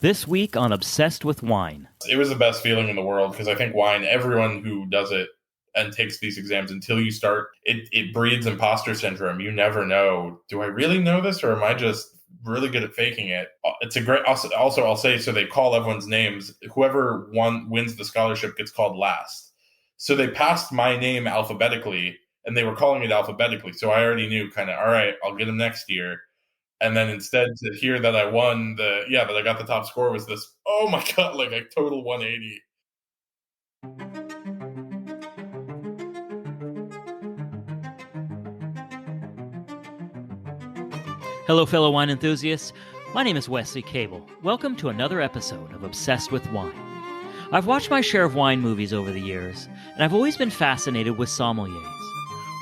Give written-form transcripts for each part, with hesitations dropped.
This week on Obsessed with Wine. It was the best feeling in the world because I think wine, everyone who does it and takes these exams until you start, it breeds imposter syndrome. You never know, do I really know this or am I just really good at faking it? It's a great, also I'll say, so they call everyone's names. Whoever wins the scholarship gets called last. So they passed my name alphabetically and they were calling it alphabetically. So I already knew kind of, all right, I'll get him next year. And then instead to hear that I won that I got the top score was this, oh my God, like a total 180. Hello, fellow wine enthusiasts. My name is Wesley Cable. Welcome to another episode of Obsessed with Wine. I've watched my share of wine movies over the years, and I've always been fascinated with sommeliers.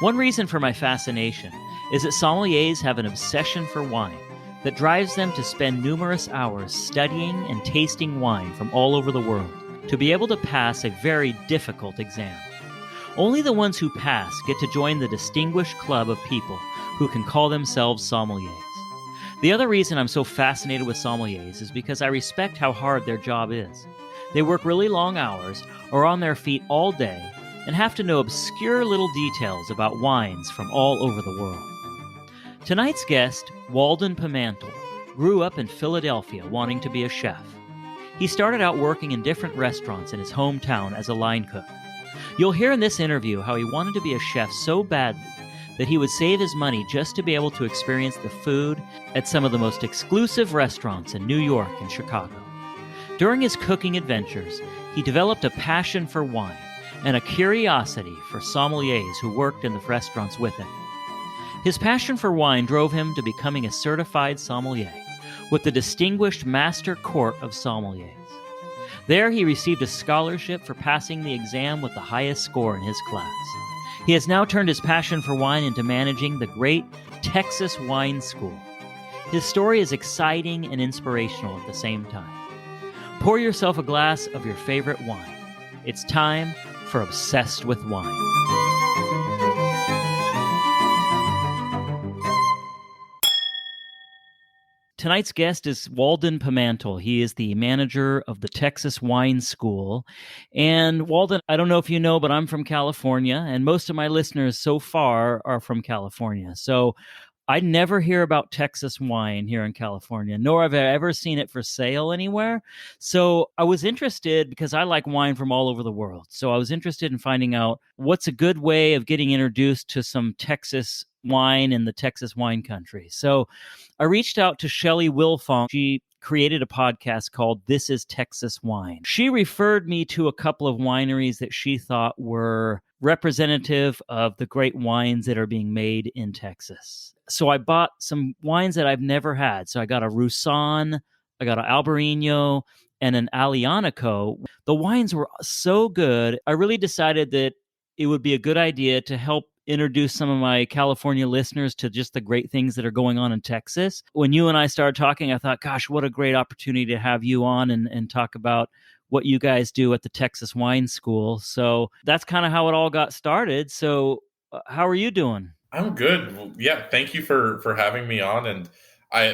One reason for my fascination is that sommeliers have an obsession for wine that drives them to spend numerous hours studying and tasting wine from all over the world to be able to pass a very difficult exam. Only the ones who pass get to join the distinguished club of people who can call themselves sommeliers. The other reason I'm so fascinated with sommeliers is because I respect how hard their job is. They work really long hours, are on their feet all day, and have to know obscure little details about wines from all over the world. Tonight's guest, Walden Pemantle, grew up in Philadelphia wanting to be a chef. He started out working in different restaurants in his hometown as a line cook. You'll hear in this interview how he wanted to be a chef so badly that he would save his money just to be able to experience the food at some of the most exclusive restaurants in New York and Chicago. During his cooking adventures, he developed a passion for wine and a curiosity for sommeliers who worked in the restaurants with him. His passion for wine drove him to becoming a certified sommelier with the distinguished Master Court of Sommeliers. There he received a scholarship for passing the exam with the highest score in his class. He has now turned his passion for wine into managing the great Texas Wine School. His story is exciting and inspirational at the same time. Pour yourself a glass of your favorite wine. It's time for Obsessed with Wine. Tonight's guest is Walden Pemantle. He is the manager of the Texas Wine School. And Walden, I don't know if you know, but I'm from California, and most of my listeners so far are from California. So I never hear about Texas wine here in California, nor have I ever seen it for sale anywhere. So I was interested because I like wine from all over the world. So I was interested in finding out what's a good way of getting introduced to some Texas wine in the Texas wine country. So I reached out to Shelley Wilfong. She created a podcast called This is Texas Wine. She referred me to a couple of wineries that she thought were representative of the great wines that are being made in Texas. So I bought some wines that I've never had. So I got a Roussanne, I got an Albarino, and an Aglianico. The wines were so good, I really decided that it would be a good idea to help introduce some of my California listeners to just the great things that are going on in Texas. When you and I started talking, I thought, gosh, what a great opportunity to have you on and talk about what you guys do at the Texas Wine School. So that's kind of how it all got started. So how are you doing? I'm good. Well, yeah, thank you for having me on. And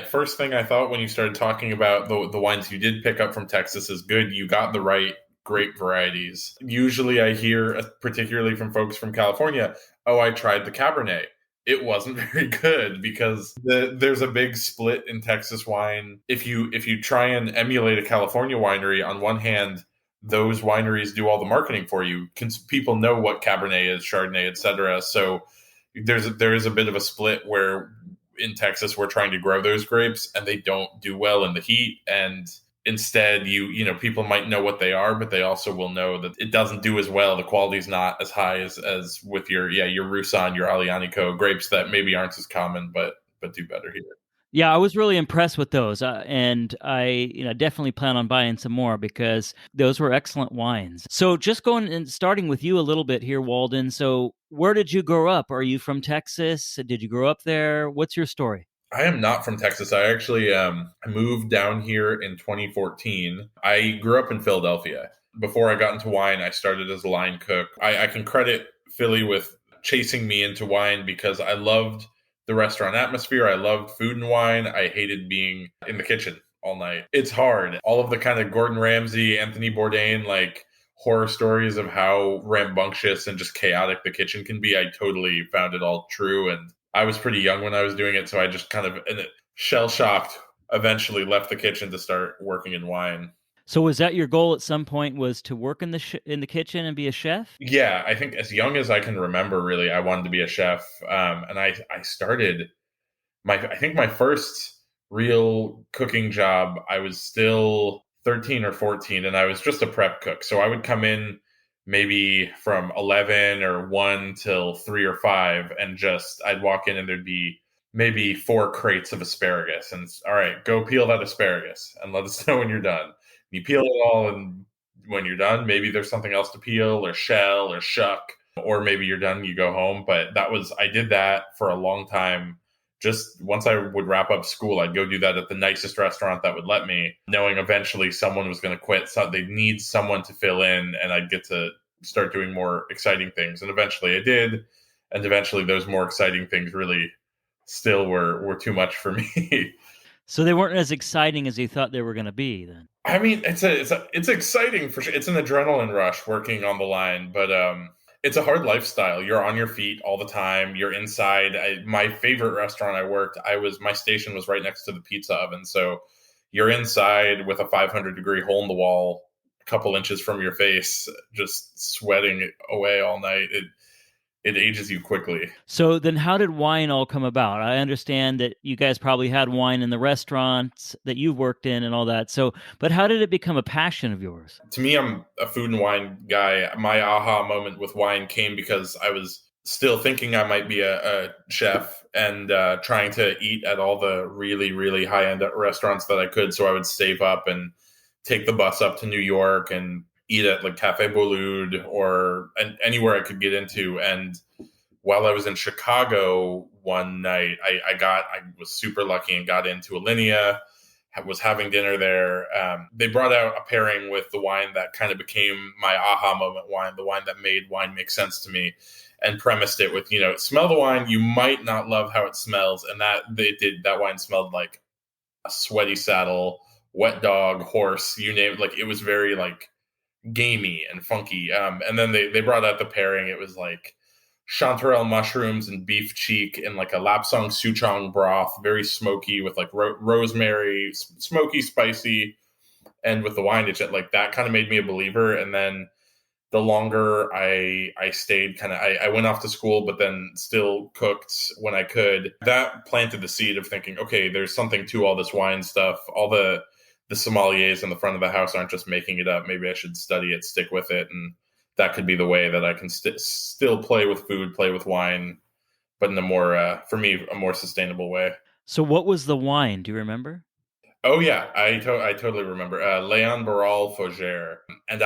first thing I thought when you started talking about the wines you did pick up from Texas is good. You got the right grape varieties. Usually I hear, particularly from folks from California, oh, I tried the Cabernet. It wasn't very good because there's a big split in Texas wine. If you try and emulate a California winery, on one hand, those wineries do all the marketing for you. People know what Cabernet is, Chardonnay, etc. So there is a bit of a split where in Texas we're trying to grow those grapes and they don't do well in the heat, and instead you know people might know what they are, but they also will know that it doesn't do as well. The quality's not as high as with your Roussanne, your Aglianico grapes that maybe aren't as common but do better here. Yeah, I was really impressed with those, and I definitely plan on buying some more because those were excellent wines. So just going and starting with you a little bit here, Walden. So where did you grow up? Are you from Texas? Did you grow up there? What's your story? I am not from Texas. I actually I moved down here in 2014. I grew up in Philadelphia. Before I got into wine, I started as a line cook. I can credit Philly with chasing me into wine because I loved the restaurant atmosphere. I loved food and wine. I hated being in the kitchen all night. It's hard. All of the kind of Gordon Ramsay, Anthony Bourdain, like horror stories of how rambunctious and just chaotic the kitchen can be, I totally found it all true. And I was pretty young when I was doing it, so I just kind of shell shocked eventually left the kitchen to start working in wine. So was that your goal at some point, was to work in the kitchen and be a chef? Yeah, I think as young as I can remember, really, I wanted to be a chef. And I started I think my first real cooking job, I was still 13 or 14, and I was just a prep cook. So I would come in maybe from 11 or 1 till 3 or 5, and just I'd walk in and there'd be maybe 4 crates of asparagus, and all right, go peel that asparagus and let us know when you're done. You peel it all, and when you're done, maybe there's something else to peel or shell or shuck, or maybe you're done, you go home. But I did that for a long time. Just once I would wrap up school, I'd go do that at the nicest restaurant that would let me, knowing eventually someone was going to quit. So they'd need someone to fill in, and I'd get to start doing more exciting things. And eventually I did. And eventually those more exciting things really still were too much for me. So they weren't as exciting as you thought they were going to be then. I mean, it's exciting for sure. It's an adrenaline rush working on the line, but it's a hard lifestyle. You're on your feet all the time. You're inside. My favorite restaurant I worked, my station was right next to the pizza oven. So you're inside with a 500-degree hole in the wall, a couple inches from your face, just sweating away all night. It ages you quickly. So then how did wine all come about? I understand that you guys probably had wine in the restaurants that you've worked in and all that. So, but how did it become a passion of yours? To me, I'm a food and wine guy. My aha moment with wine came because I was still thinking I might be a chef and trying to eat at all the really, really high-end restaurants that I could. So I would save up and take the bus up to New York and eat at like Café Boulud or anywhere I could get into. And while I was in Chicago one night, I was super lucky and got into Alinea, was having dinner there. They brought out a pairing with the wine that kind of became my aha moment wine, the wine that made wine make sense to me, and premised it with, smell the wine. You might not love how it smells. And that wine smelled like a sweaty saddle, wet dog, horse, you name it. Like, it was very like gamey and funky. And then they brought out the pairing. It was like chanterelle mushrooms and beef cheek in like a lapsang souchong broth, very smoky with like rosemary, smoky, spicy. And with the wine, it's like that kind of made me a believer. And then the longer I stayed, I went off to school, but then still cooked when I could. That planted the seed of thinking, okay, there's something to all this wine stuff. All the sommeliers in the front of the house aren't just making it up. Maybe I should study it, stick with it. And that could be the way that I can still play with food, play with wine, but in a more, for me, a more sustainable way. So what was the wine? Do you remember? Oh yeah, I totally remember. Leon Barral Fougère. And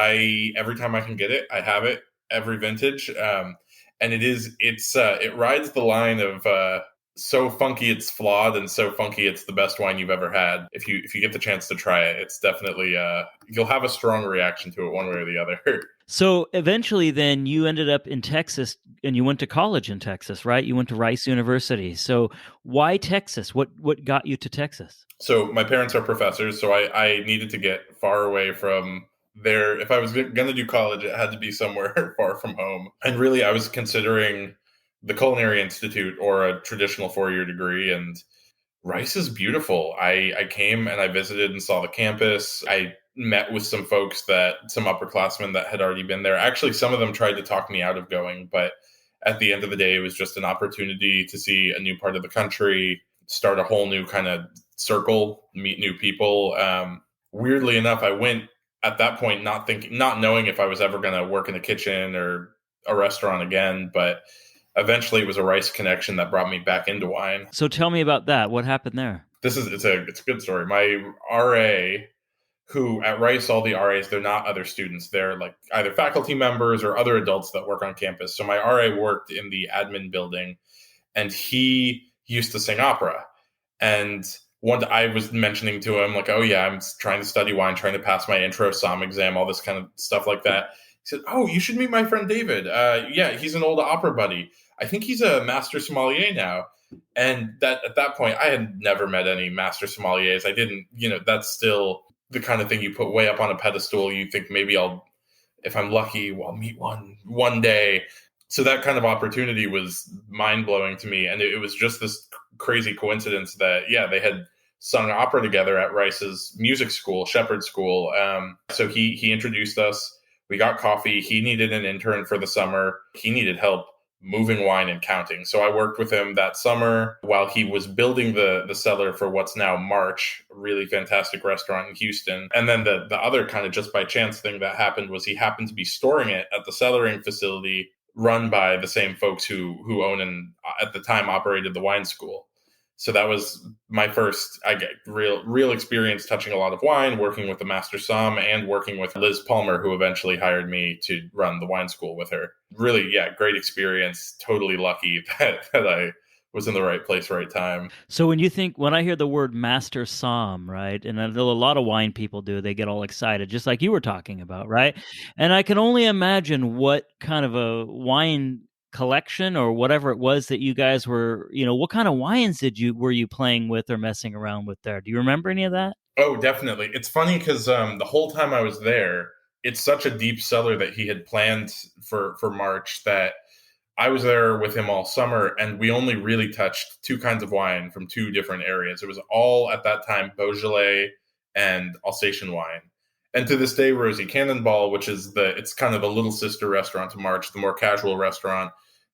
every time I can get it, I have it, every vintage. And it rides the line of, so funky it's flawed and so funky it's the best wine you've ever had. If you get the chance to try it, it's definitely you'll have a strong reaction to it one way or the other. So eventually then you ended up in Texas and you went to college in Texas, right? You went to Rice University. So why Texas? What got you to Texas? So my parents are professors, so I needed to get far away from there. If I was going to do college, it had to be somewhere far from home. And really, I was considering the Culinary Institute or a traditional 4-year degree. And Rice is beautiful. I came and I visited and saw the campus. I met with some folks, some upperclassmen that had already been there. Actually, some of them tried to talk me out of going, but at the end of the day, it was just an opportunity to see a new part of the country, start a whole new kind of circle, meet new people. Weirdly enough, I went at that point not knowing if I was ever going to work in a kitchen or a restaurant again, but eventually it was a Rice connection that brought me back into wine. So tell me about that. What happened there? It's a good story. My RA, who at Rice, all the RAs, they're not other students. They're like either faculty members or other adults that work on campus. So my RA worked in the admin building, and he used to sing opera. And I was mentioning to him, like, oh yeah, I'm trying to study wine, trying to pass my intro somm exam, all this kind of stuff like that. He said, oh, you should meet my friend David. Yeah, he's an old opera buddy. I think he's a master sommelier now. And that at that point, I had never met any master sommeliers. I didn't, that's still the kind of thing you put way up on a pedestal. You think maybe if I'm lucky, I'll meet one day. So that kind of opportunity was mind blowing to me. And it was just this crazy coincidence that, yeah, they had sung opera together at Rice's music school, Shepherd School. So he introduced us. We got coffee. He needed an intern for the summer. He needed help moving wine and counting. So I worked with him that summer while he was building the cellar for what's now March, a really fantastic restaurant in Houston. And then the other kind of just by chance thing that happened was he happened to be storing it at the cellaring facility run by the same folks who own and at the time operated the wine school. So that was my first, I get real experience touching a lot of wine, working with the Master Somm and working with Liz Palmer, who eventually hired me to run the wine school with her. Really, yeah, great experience. Totally lucky that I was in the right place, right time. So when I hear the word Master Somm, right, and I know a lot of wine people do, they get all excited, just like you were talking about, right? And I can only imagine what kind of a wine collection or whatever it was that you guys were, what kind of wines were you playing with or messing around with there? Do you remember any of that? Oh, definitely. It's funny because the whole time I was there, it's such a deep cellar that he had planned for March that I was there with him all summer, and we only really touched two kinds of wine from two different areas. It was all at that time Beaujolais and Alsatian wine. And to this day, Rosie Cannonball, which is it's kind of the little sister restaurant to March, the more casual restaurant,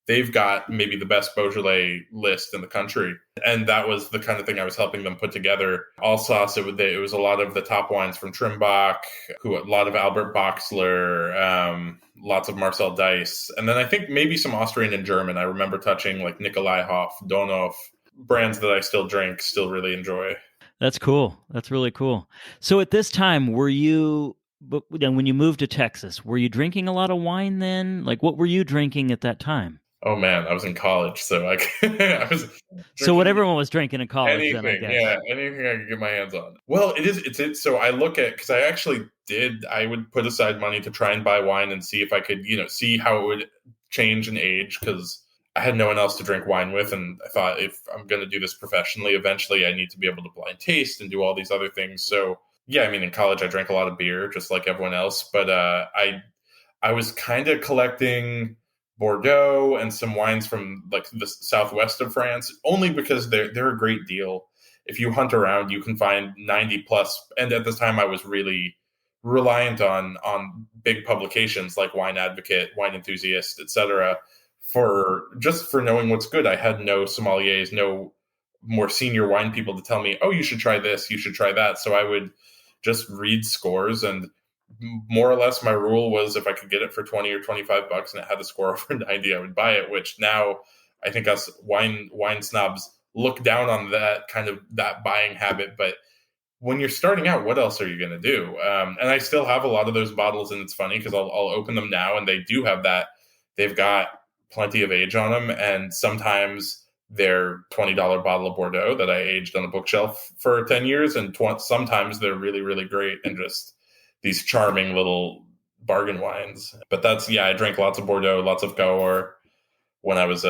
they've got maybe the best Beaujolais list in the country. And that was the kind of thing I was helping them put together. Alsace, it was a lot of the top wines from Trimbach, a lot of Albert Boxler, lots of Marcel Dice. And then I think maybe some Austrian and German. I remember touching like Nikolai Hoff, Donov, brands that I still drink, still really enjoy. That's cool. That's really cool. So at this time, when you moved to Texas, were you drinking a lot of wine then? Like, what were you drinking at that time? Oh man, I was in college, so I was so what everyone was drinking in college, anything, then I guess. yeah, anything I could get my hands on. Well, it's so I look at because I would put aside money to try and buy wine and see if I could see how it would change and age because I had no one else to drink wine with, and I thought if I'm going to do this professionally, eventually I need to be able to blind taste and do all these other things. So yeah, I mean, in college I drank a lot of beer, just like everyone else, but I was kind of collecting Bordeaux and some wines from like the southwest of France, only because they're a great deal. If you hunt around, you can find 90 plus. And at this time, I was really reliant on big publications like Wine Advocate, Wine Enthusiast, etc. For knowing what's good. I had no sommeliers, no more senior wine people to tell me, oh, you should try this, you should try that. So I would just read scores, and more or less my rule was if I could get it for 20 or 25 bucks and it had the score over 90, I would buy it, which now I think us wine snobs look down on that buying habit. But when you're starting out, what else are you going to do? And I still have a lot of those bottles, and it's funny because I'll open them now and they do have that. They've got plenty of age on them, and sometimes they're $20 bottle of Bordeaux that I aged on a bookshelf for 10 years, and sometimes they're really, really great and just these charming little bargain wines. But I drank lots of Bordeaux, lots of Cahors when I was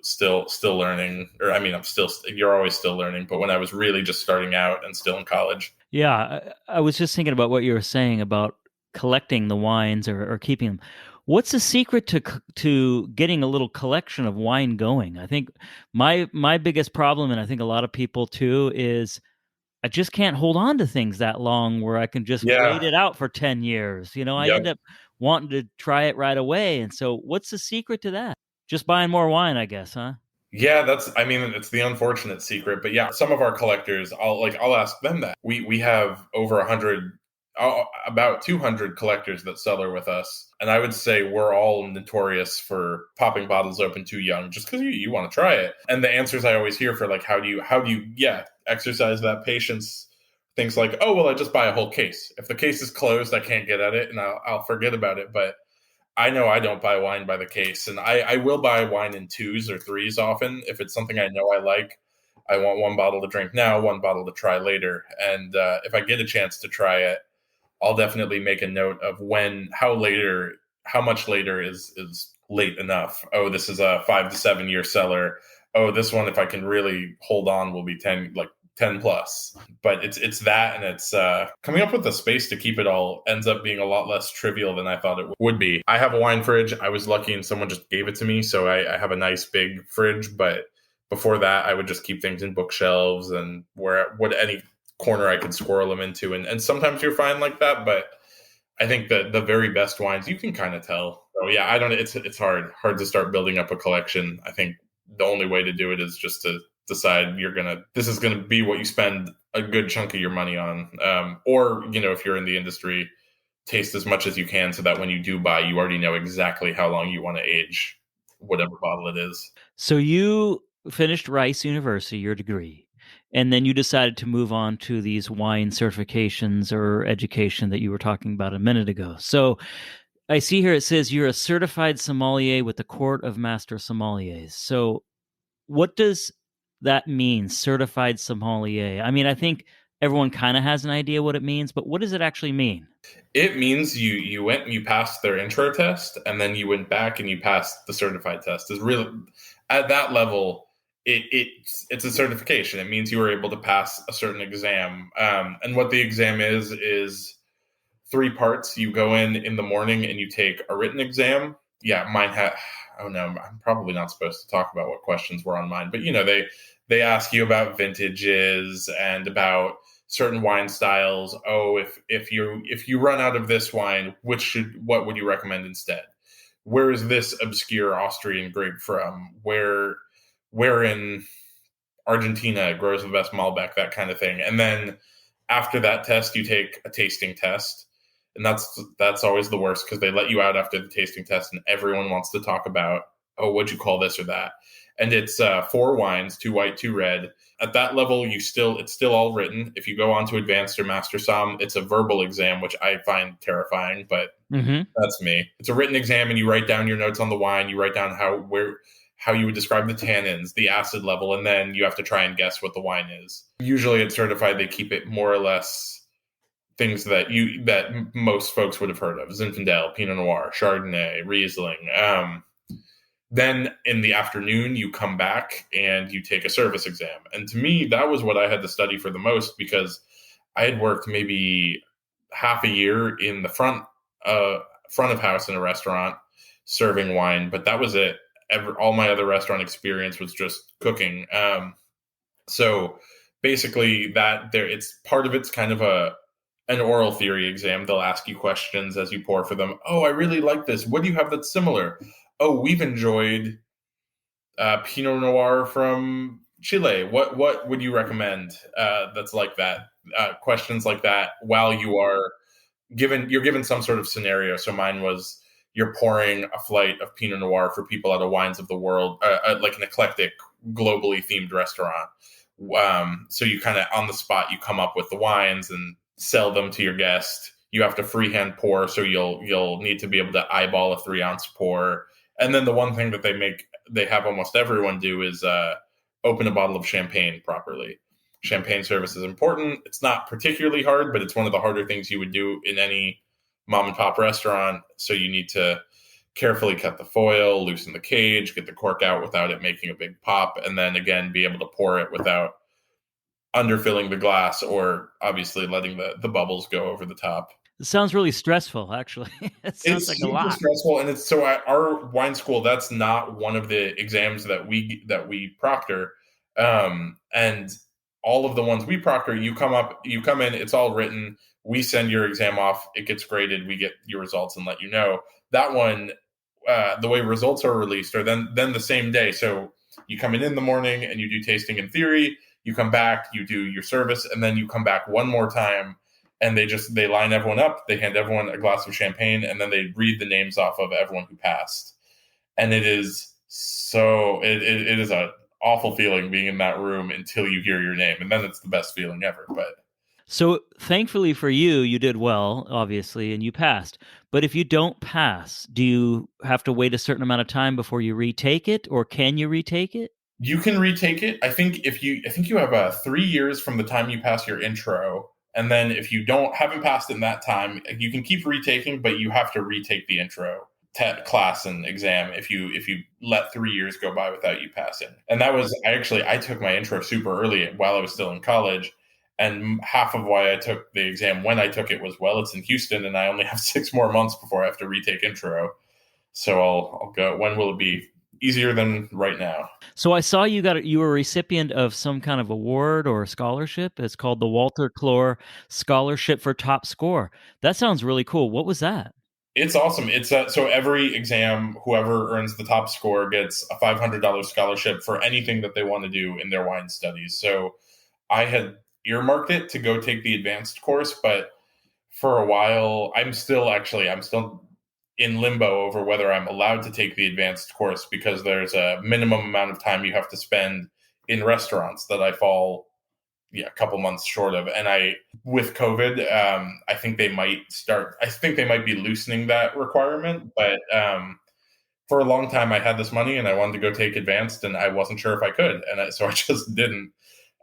still learning. Or I mean, you're always still learning, but when I was really just starting out and still in college. Yeah, I was just thinking about what you were saying about collecting the wines or keeping them. What's the secret to getting a little collection of wine going? I think my biggest problem, and I think a lot of people too, is I just can't hold on to things that long where I can just wait it out for 10 years. I end up wanting to try it right away. And so what's the secret to that? Just buying more wine, I guess, huh? Yeah, it's the unfortunate secret. But yeah, some of our collectors, I'll ask them that. We have over 100, about 200 collectors that cellar with us. And I would say we're all notorious for popping bottles open too young just because you want to try it. And the answers I always hear for like, how do you exercise that patience? Things like, oh, well, I just buy a whole case. If the case is closed, I can't get at it and I'll forget about it. But I know I don't buy wine by the case, and I will buy wine in 2s or 3s often. If it's something I know I like, I want one bottle to drink now, one bottle to try later. And if I get a chance to try it, I'll definitely make a note of how much later is late enough. Oh, this is a 5 to 7 year cellar. oh, this one, if I can really hold on, will be 10 plus. But it's that, and it's coming up with the space to keep it all ends up being a lot less trivial than I thought it would be. I have a wine fridge. I was lucky and someone just gave it to me, so I have a nice big fridge. But before that, I would just keep things in bookshelves and any corner I could squirrel them into. And sometimes you're fine like that, but I think that the very best wines you can kind of tell. So yeah, I don't. It's hard to start building up a collection. I think the only way to do it is just to decide this is gonna be what you spend a good chunk of your money on, or if you're in the industry, taste as much as you can so that when you do buy, you already know exactly how long you want to age whatever bottle it is. So you finished Rice University, your degree, and then you decided to move on to these wine certifications or education that you were talking about a minute ago. So I see here it says you're a certified sommelier with the Court of Master Sommeliers. So what does that mean, certified sommelier? I mean, I think everyone kind of has an idea what it means, but what does it actually mean? It means you went and you passed their intro test, and then you went back and you passed the certified test. Is really at that level, it's a certification. It means you were able to pass a certain exam. And what the exam is 3 parts. You go in the morning and you take a written exam. Yeah, mine had. Oh no, I'm probably not supposed to talk about what questions were on mine, but they ask you about vintages and about certain wine styles. Oh, if you run out of this wine, what would you recommend instead? Where is this obscure Austrian grape from? Where in Argentina grows the best Malbec? That kind of thing. And then after that test, you take a tasting test, and that's always the worst because they let you out after the tasting test, and everyone wants to talk about, oh, what'd you call this or that? And it's 4 wines, 2 white, 2 red. At that level, it's still all written. If you go on to advanced or master somm, it's a verbal exam, which I find terrifying, but that's me. It's a written exam, and you write down your notes on the wine. You write down how you would describe the tannins, the acid level, and then you have to try and guess what the wine is. Usually at certified, they keep it more or less things that most folks would have heard of: Zinfandel, Pinot Noir, Chardonnay, Riesling. Then in the afternoon, you come back and you take a service exam. And to me, that was what I had to study for the most, because I had worked maybe half a year in the front of house in a restaurant serving wine, but that was it. All my other restaurant experience was just cooking. So basically, it's part of it's kind of an oral theory exam. They'll ask you questions as you pour for them. Oh, I really like this. What do you have that's similar? Oh, we've enjoyed Pinot Noir from Chile. What would you recommend that's like that? Questions like that while you're given some sort of scenario. So mine was, you're pouring a flight of Pinot Noir for people at a Wines of the World, like an eclectic, globally themed restaurant. So you kind of on the spot, you come up with the wines and sell them to your guest. You have to freehand pour, so you'll need to be able to eyeball a 3-ounce pour. And then the one thing that they have almost everyone do is open a bottle of champagne properly. Champagne service is important. It's not particularly hard, but it's one of the harder things you would do in any mom and pop restaurant. So you need to carefully cut the foil, loosen the cage, get the cork out without it making a big pop, and then again be able to pour it without underfilling the glass or obviously letting the bubbles go over the top. It sounds really stressful, actually. It sounds like a lot. It's super stressful, and it's so at our wine school, that's not one of the exams that we proctor. And all of the ones we proctor, you come in, it's all written. We send your exam off, it gets graded, we get your results and let you know. That one, the way results are released are then the same day. So you come in the morning and you do tasting and theory. You come back, you do your service, and then you come back one more time. And they line everyone up, they hand everyone a glass of champagne, and then they read the names off of everyone who passed. And it is an awful feeling being in that room until you hear your name. And then it's the best feeling ever. But so thankfully for you, you did well, obviously, and you passed. But if you don't pass, do you have to wait a certain amount of time before you retake it, or can you retake it? You can retake it. I think you have 3 years from the time you pass your intro. And then if you haven't passed in that time, you can keep retaking, but you have to retake the intro. class and exam if you let 3 years go by without you passing. And that was I took my intro super early while I was still in college. And half of why I took the exam when I took it was, well, it's in Houston and I only have 6 more months before I have to retake intro. So I'll go. When will it be easier than right now? So I saw you were a recipient of some kind of award or scholarship. It's called the Walter Klur Scholarship for Top Score. That sounds really cool. What was that? It's awesome. It's so every exam, whoever earns the top score gets a $500 scholarship for anything that they want to do in their wine studies. So I had earmarked it to go take the advanced course, but for a while, I'm still in limbo over whether I'm allowed to take the advanced course because there's a minimum amount of time you have to spend in restaurants that I fall a couple months short of. And with COVID, I think they might be loosening that requirement. But for a long time, I had this money and I wanted to go take advanced, and I wasn't sure if I could, and so I just didn't.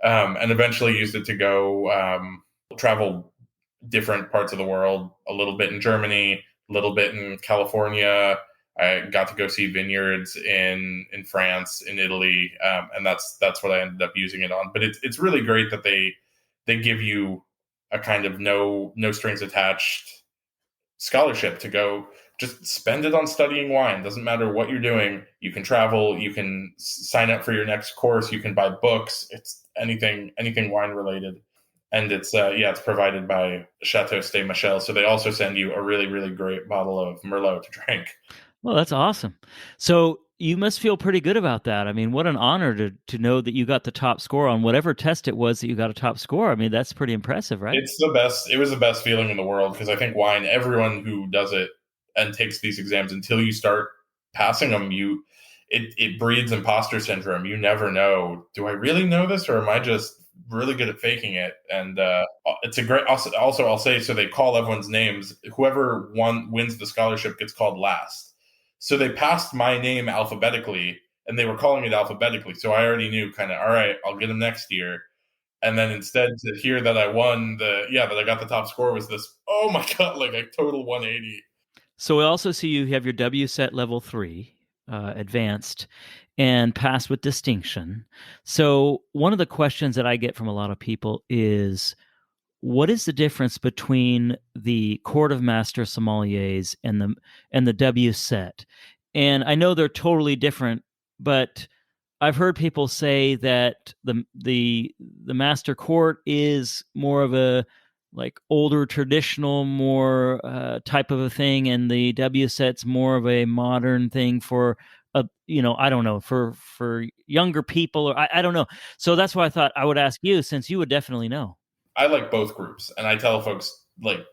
And eventually used it to go travel different parts of the world, a little bit in Germany, a little bit in California. I got to go see vineyards in France, in Italy, and that's what I ended up using it on. But it's really great that they give you a kind of no strings attached scholarship to go just spend it on studying wine. Doesn't matter what you're doing. You can travel. You can sign up for your next course. You can buy books. It's anything wine related. And it's provided by Chateau Ste Michel. So they also send you a really, really great bottle of Merlot to drink. Well, that's awesome. So you must feel pretty good about that. I mean, what an honor to know that you got the top score on whatever test it was that you got a top score. I mean, that's pretty impressive, right? It's the best. It was the best feeling in the world because I think wine, everyone who does it and takes these exams, until you start passing them, it breeds imposter syndrome. You never know, do I really know this or am I just really good at faking it? And it's a great, also I'll say, so they call everyone's names. Whoever wins the scholarship gets called last. So they passed my name alphabetically and they were calling it alphabetically. So I already knew kind of, all right, I'll get them next year. And then instead to hear that I won that I got the top score was this, oh my God, like a total 180. So we also see you have your WSET level 3, advanced, and passed with distinction. So one of the questions that I get from a lot of people is, what is the difference between the Court of Master Sommeliers and the WSET? And I know they're totally different, but I've heard people say that the Master Court is more of a like older traditional, more type of a thing, and the WSET's more of a modern thing for I don't know, for younger people, or I don't know. So that's why I thought I would ask you, since you would definitely know. I like both groups, and I tell folks, like,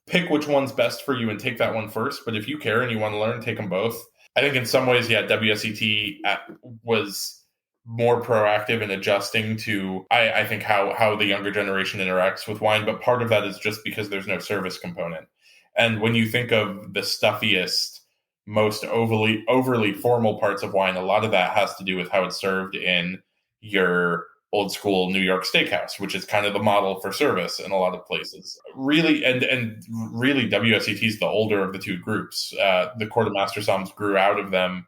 pick which one's best for you and take that one first. But if you care and you want to learn, take them both. I think in some ways, WSET was more proactive in adjusting to, I think, how the younger generation interacts with wine. But part of that is just because there's no service component. And when you think of the stuffiest, most overly formal parts of wine, a lot of that has to do with how it's served in your old school New York steakhouse, which is kind of the model for service in a lot of places. Really, and really, WSET is the older of the two groups. The Court of Master Somms grew out of them.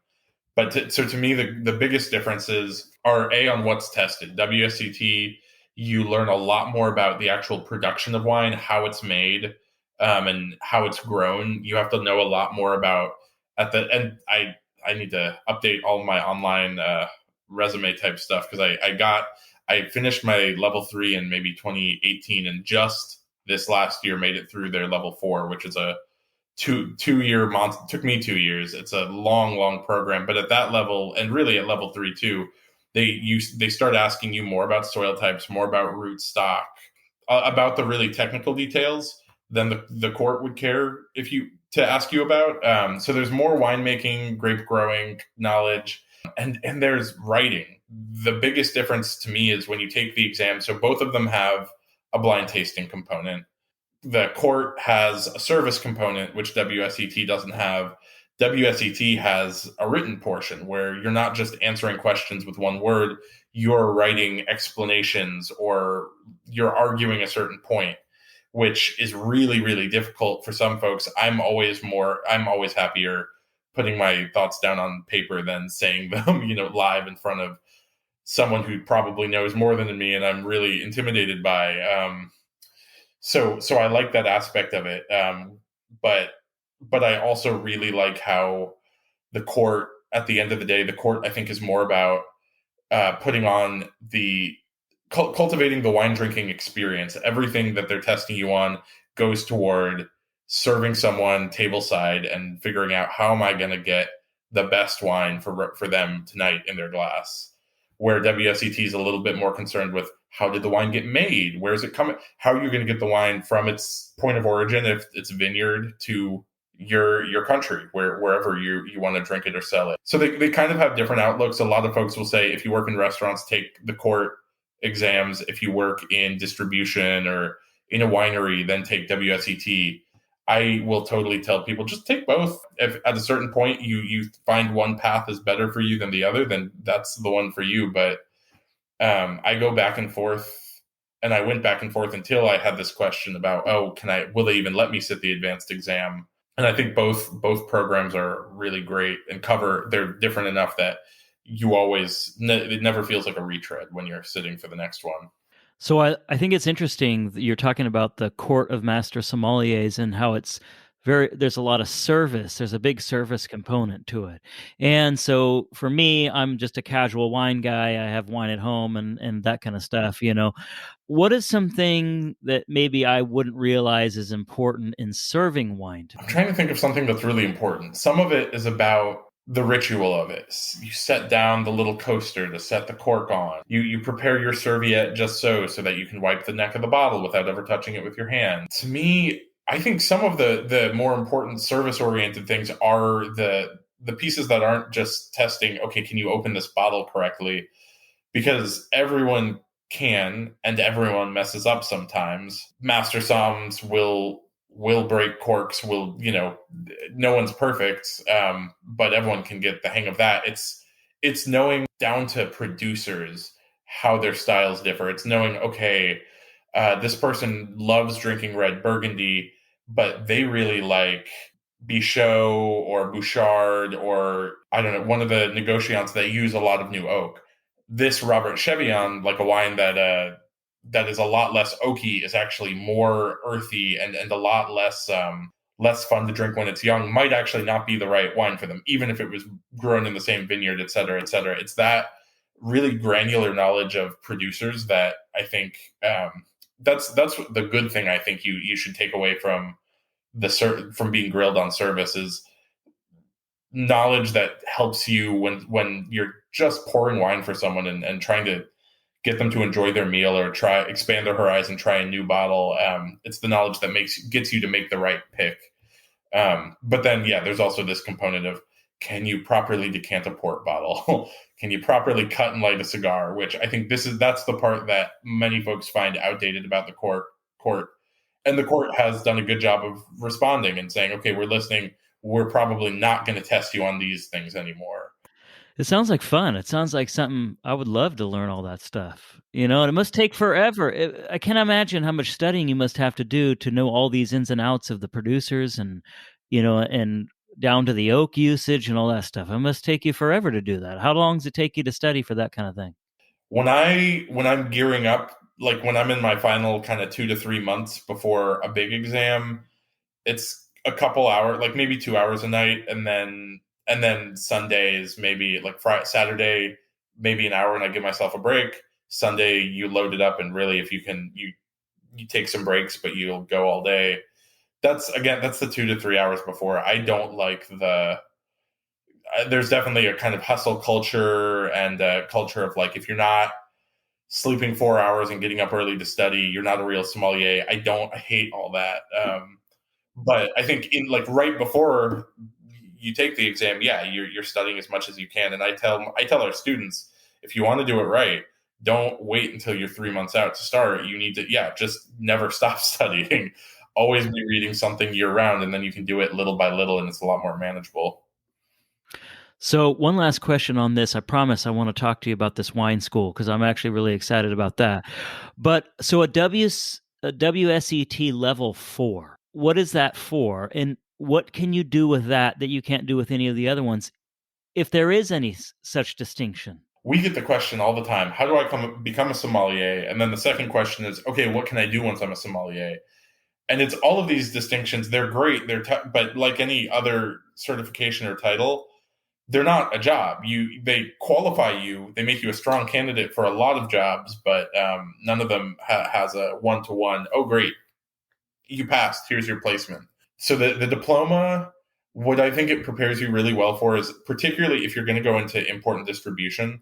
But so to me, the biggest differences are on what's tested. WSET, you learn a lot more about the actual production of wine, how it's made, and how it's grown. You have to know a lot more about and I need to update all my online resume type stuff because I finished my level 3 in maybe 2018, and just this last year made it through their level 4, which is a two-year took me 2 years. It's a long program, but at that level, and really at level 3 too, they start asking you more about soil types, more about root stock, about the really technical details than the court would care to ask you about. So there's more winemaking, grape growing knowledge, and there's writing. The biggest difference to me is when you take the exam. So both of them have a blind tasting component. The court has a service component, which WSET doesn't have. WSET has a written portion where you're not just answering questions with one word, you're writing explanations or you're arguing a certain point, which is really, really difficult for some folks. I'm always happier putting my thoughts down on paper than saying them, live in front of someone who probably knows more than me and I'm really intimidated by. So I like that aspect of it. But I also really like how the court, at the end of the day, the court, I think, is more about putting on the cultivating the wine drinking experience. Everything that they're testing you on goes toward serving someone tableside and figuring out, how am I going to get the best wine for them tonight in their glass. Where WSET is a little bit more concerned with, how did the wine get made? Where is it coming? How are you going to get the wine from its point of origin, if it's vineyard, to your country, wherever you want to drink it or sell it. So they kind of have different outlooks. A lot of folks will say, if you work in restaurants, take the court exams. If you work in distribution or in a winery, then take WSET. I will totally tell people, just take both. If at a certain point you find one path is better for you than the other, then that's the one for you. But I go back and forth, and I went back and forth until I had this question about, will they even let me sit the advanced exam? And I think both programs are really great and they're different enough that it never feels like a retread when you're sitting for the next one. So I think it's interesting that you're talking about the Court of Master Sommeliers and how there's a lot of service. There's a big service component to it. And so for me, I'm just a casual wine guy. I have wine at home and that kind of stuff, What is something that maybe I wouldn't realize is important in serving wine to me? I'm trying to think of something that's really important. Some of it is about the ritual of it. You set down the little coaster to set the cork on. You prepare your serviette just so that you can wipe the neck of the bottle without ever touching it with your hand. To me, I think some of the more important service-oriented things are the pieces that aren't just testing, okay, can you open this bottle correctly? Because everyone can, and everyone messes up sometimes. Master somms will break corks, no one's perfect, but everyone can get the hang of that. It's knowing down to producers how their styles differ. It's knowing, okay, this person loves drinking red Burgundy, but they really like Bichot or Bouchard, or I don't know, one of the negociants that use a lot of new oak. This Robert Chevion, like a wine that is a lot less oaky, is actually more earthy and a lot less fun to drink when it's young, might actually not be the right wine for them, even if it was grown in the same vineyard, et cetera, et cetera. It's that really granular knowledge of producers that I think that's the good thing. I think you should take away from from being grilled on service is knowledge that helps you when you're just pouring wine for someone and trying to get them to enjoy their meal or expand their horizon, try a new bottle. It's the knowledge that gets you to make the right pick. But then, there's also this component of, can you properly decant a port bottle? Can you properly cut and light a cigar? Which I think that's the part that many folks find outdated about the court. And the court has done a good job of responding and saying, okay, we're listening. We're probably not going to test you on these things anymore. It sounds like fun. It sounds like something I would love to learn all that stuff, and it must take forever. I can't imagine how much studying you must have to do to know all these ins and outs of the producers and, and down to the oak usage and all that stuff. It must take you forever to do that. How long does it take you to study for that kind of thing? When I'm gearing up, like when I'm in my final kind of 2 to 3 months before a big exam, it's a couple hours, like maybe 2 hours a night. And then Sundays, maybe like Saturday, maybe an hour, and I give myself a break. Sunday, you load it up, and really, if you can, you take some breaks, but you'll go all day. That's the 2 to 3 hours before. I don't like there's definitely a kind of hustle culture and a culture of like, if you're not sleeping 4 hours and getting up early to study, you're not a real sommelier. I hate all that. But I think in like right before you take the exam, you're studying as much as you can. And I tell our students, if you want to do it right, don't wait until you're 3 months out to start. You need to, just never stop studying. Always be reading something year round, and then you can do it little by little, and it's a lot more manageable. So one last question on this. I promise I want to talk to you about this wine school because I'm actually really excited about that. But so a WSET level 4, what is that for? And what can you do with that you can't do with any of the other ones, if there is any such distinction? We get the question all the time, how do I become a sommelier? And then the second question is, okay, what can I do once I'm a sommelier? And it's all of these distinctions. They're great. But like any other certification or title, they're not a job. They qualify you. They make you a strong candidate for a lot of jobs, but none of them has a one-to-one. Oh, great, you passed. Here's your placement. So the diploma, what I think it prepares you really well for is, particularly if you're going to go into important distribution,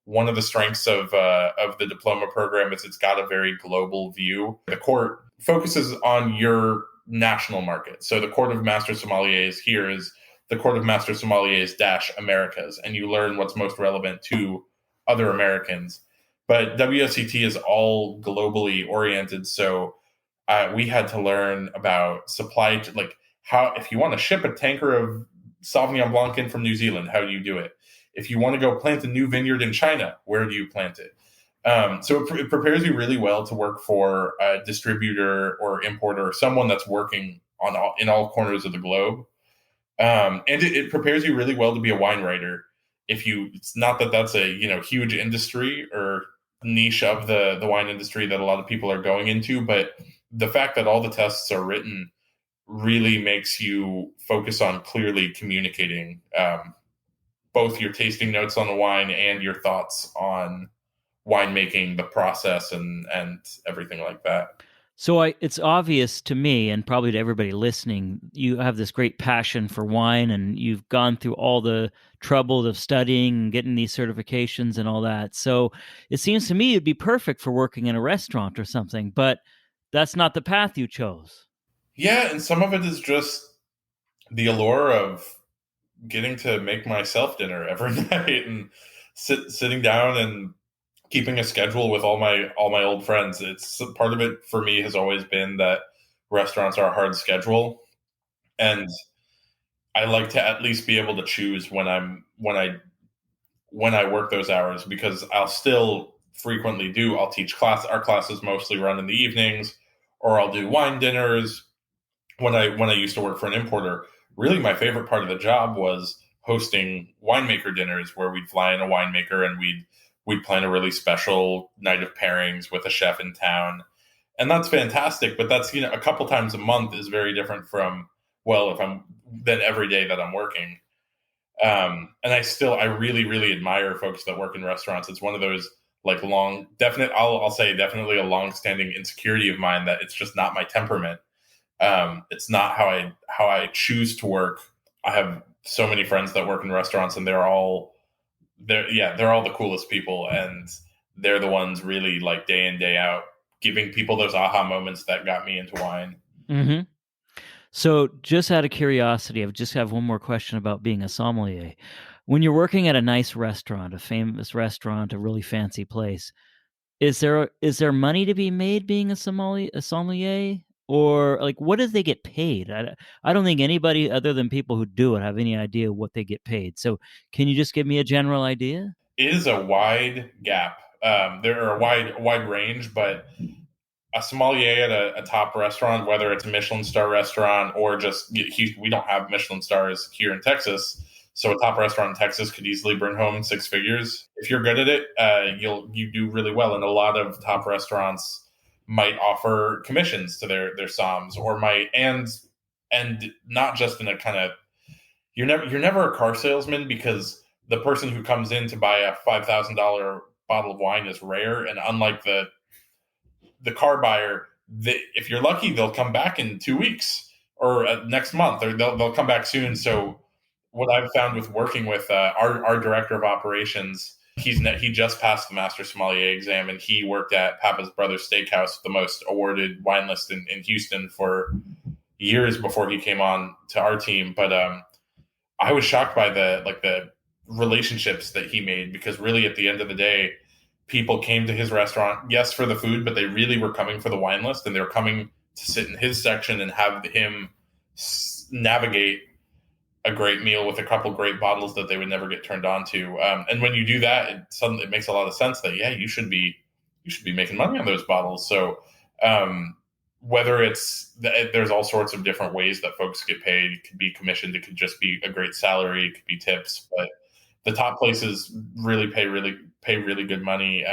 one of the strengths of the diploma program is it's got a very global view. The court focuses on your national market. So the Court of Master Sommeliers here is the Court of Master Sommeliers - Americas, and you learn what's most relevant to other Americans. But WSET is all globally oriented, so we had to learn about supply, like how, if you want to ship a tanker of Sauvignon Blanc in from New Zealand, how do you do it? If you want to go plant a new vineyard in China, where do you plant it? So it prepares you really well to work for a distributor or importer or someone that's working in all corners of the globe. And it prepares you really well to be a wine writer. It's not that that's a huge industry or niche of the wine industry that a lot of people are going into, but the fact that all the tests are written really makes you focus on clearly communicating both your tasting notes on the wine and your thoughts on winemaking, the process, and everything like that. So it's obvious to me, and probably to everybody listening, you have this great passion for wine, and you've gone through all the trouble of studying and getting these certifications and all that. So it seems to me it'd be perfect for working in a restaurant or something, but that's not the path you chose. Yeah, and some of it is just the allure of getting to make myself dinner every night and sitting down and keeping a schedule with all my old friends. It's part of it for me has always been that restaurants are a hard schedule, and I like to at least be able to choose when I work those hours, because I'll still frequently I'll teach class. Our classes mostly run in the evenings, or I'll do wine dinners. When I used to work for an importer, really my favorite part of the job was hosting winemaker dinners, where we'd fly in a winemaker and we'd plan a really special night of pairings with a chef in town. And that's fantastic, but that's, a couple times a month is very different from, than every day that I'm working. And I really, really admire folks that work in restaurants. It's one of those like I'll say definitely a long-standing insecurity of mine, that it's just not my temperament. It's not how I choose to work. I have so many friends that work in restaurants, and they're all the coolest people, and they're the ones really, like, day in, day out, giving people those aha moments that got me into wine. Mm-hmm. So just out of curiosity, I just have one more question about being a sommelier. When you're working at a nice restaurant, a famous restaurant, a really fancy place, is there money to be made being a sommelier? Or, like, what do they get paid? I don't think anybody other than people who do it have any idea what they get paid. So can you just give me a general idea? It is a wide gap. There are a wide range, but a sommelier at a top restaurant, whether it's a Michelin star restaurant or just, we don't have Michelin stars here in Texas. So a top restaurant in Texas could easily bring home six figures. If you're good at it, you do really well. And a lot of top restaurants might offer commissions to their somms, or and not just in a kind of, you're never a car salesman, because the person who comes in to buy a $5,000 bottle of wine is rare. And unlike the car buyer, if you're lucky, they'll come back in 2 weeks or next month, or they'll come back soon. So what I've found with working with our director of operations, he just passed the Master Sommelier exam, and he worked at Papa's Brothers Steakhouse, the most awarded wine list in Houston, for years before he came on to our team. But I was shocked by the relationships that he made, because really at the end of the day, people came to his restaurant, yes, for the food, but they really were coming for the wine list, and they were coming to sit in his section and have him navigate a great meal with a couple great bottles that they would never get turned on to. And when you do that, it makes a lot of sense that, you should be making money on those bottles. So whether there's all sorts of different ways that folks get paid. It could be commissioned, it could just be a great salary, it could be tips, but the top places pay really good money.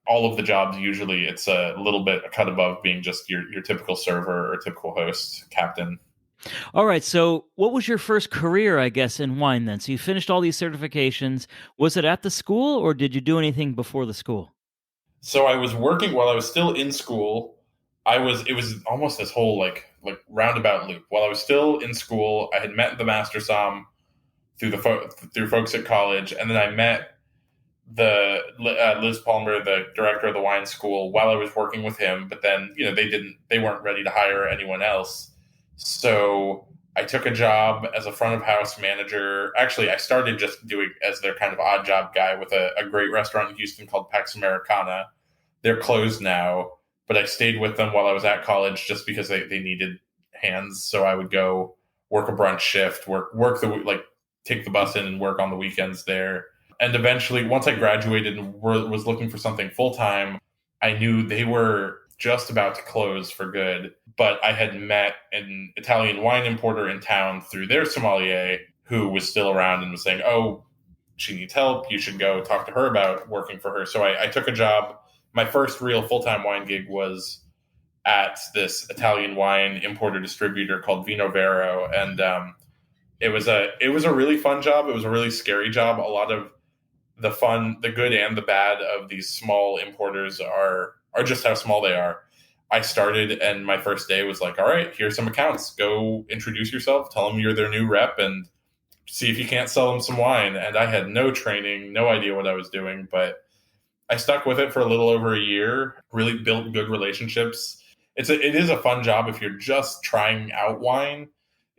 All of the jobs, usually it's a little bit a cut above being just your typical server or typical host, captain. All right. So, what was your first career, I guess, in wine then? So, you finished all these certifications. Was it at the school or did you do anything before the school? So I was working while I was still in school. It was almost this whole like roundabout loop. While I was still in school, I had met the Master Somm through folks at college, and then I met the Liz Palmer, the director of the wine school, while I was working with him. But then they weren't ready to hire anyone else, so I took a job as a front of house manager. Actually, I started just doing as their kind of odd job guy with a great restaurant in Houston called Pax Americana. They're closed now, but I stayed with them while I was at college just because they needed hands. So I would go work a brunch shift, take the bus in and work on the weekends there. And eventually, once I graduated and was looking for something full time, I knew they were just about to close for good. But I had met an Italian wine importer in town through their sommelier who was still around and was saying, "Oh, she needs help. You should go talk to her about working for her." So I took a job. My first real full time wine gig was at this Italian wine importer distributor called Vino Vero, and it was a really fun job. It was a really scary job. A lot of the good and the bad of these small importers are just how small they are. I started and my first day was like, all right, here's some accounts. Go introduce yourself, tell them you're their new rep, and see if you can't sell them some wine. And I had no training, no idea what I was doing, but I stuck with it for a little over a year, really built good relationships. It is a fun job if you're just trying out wine.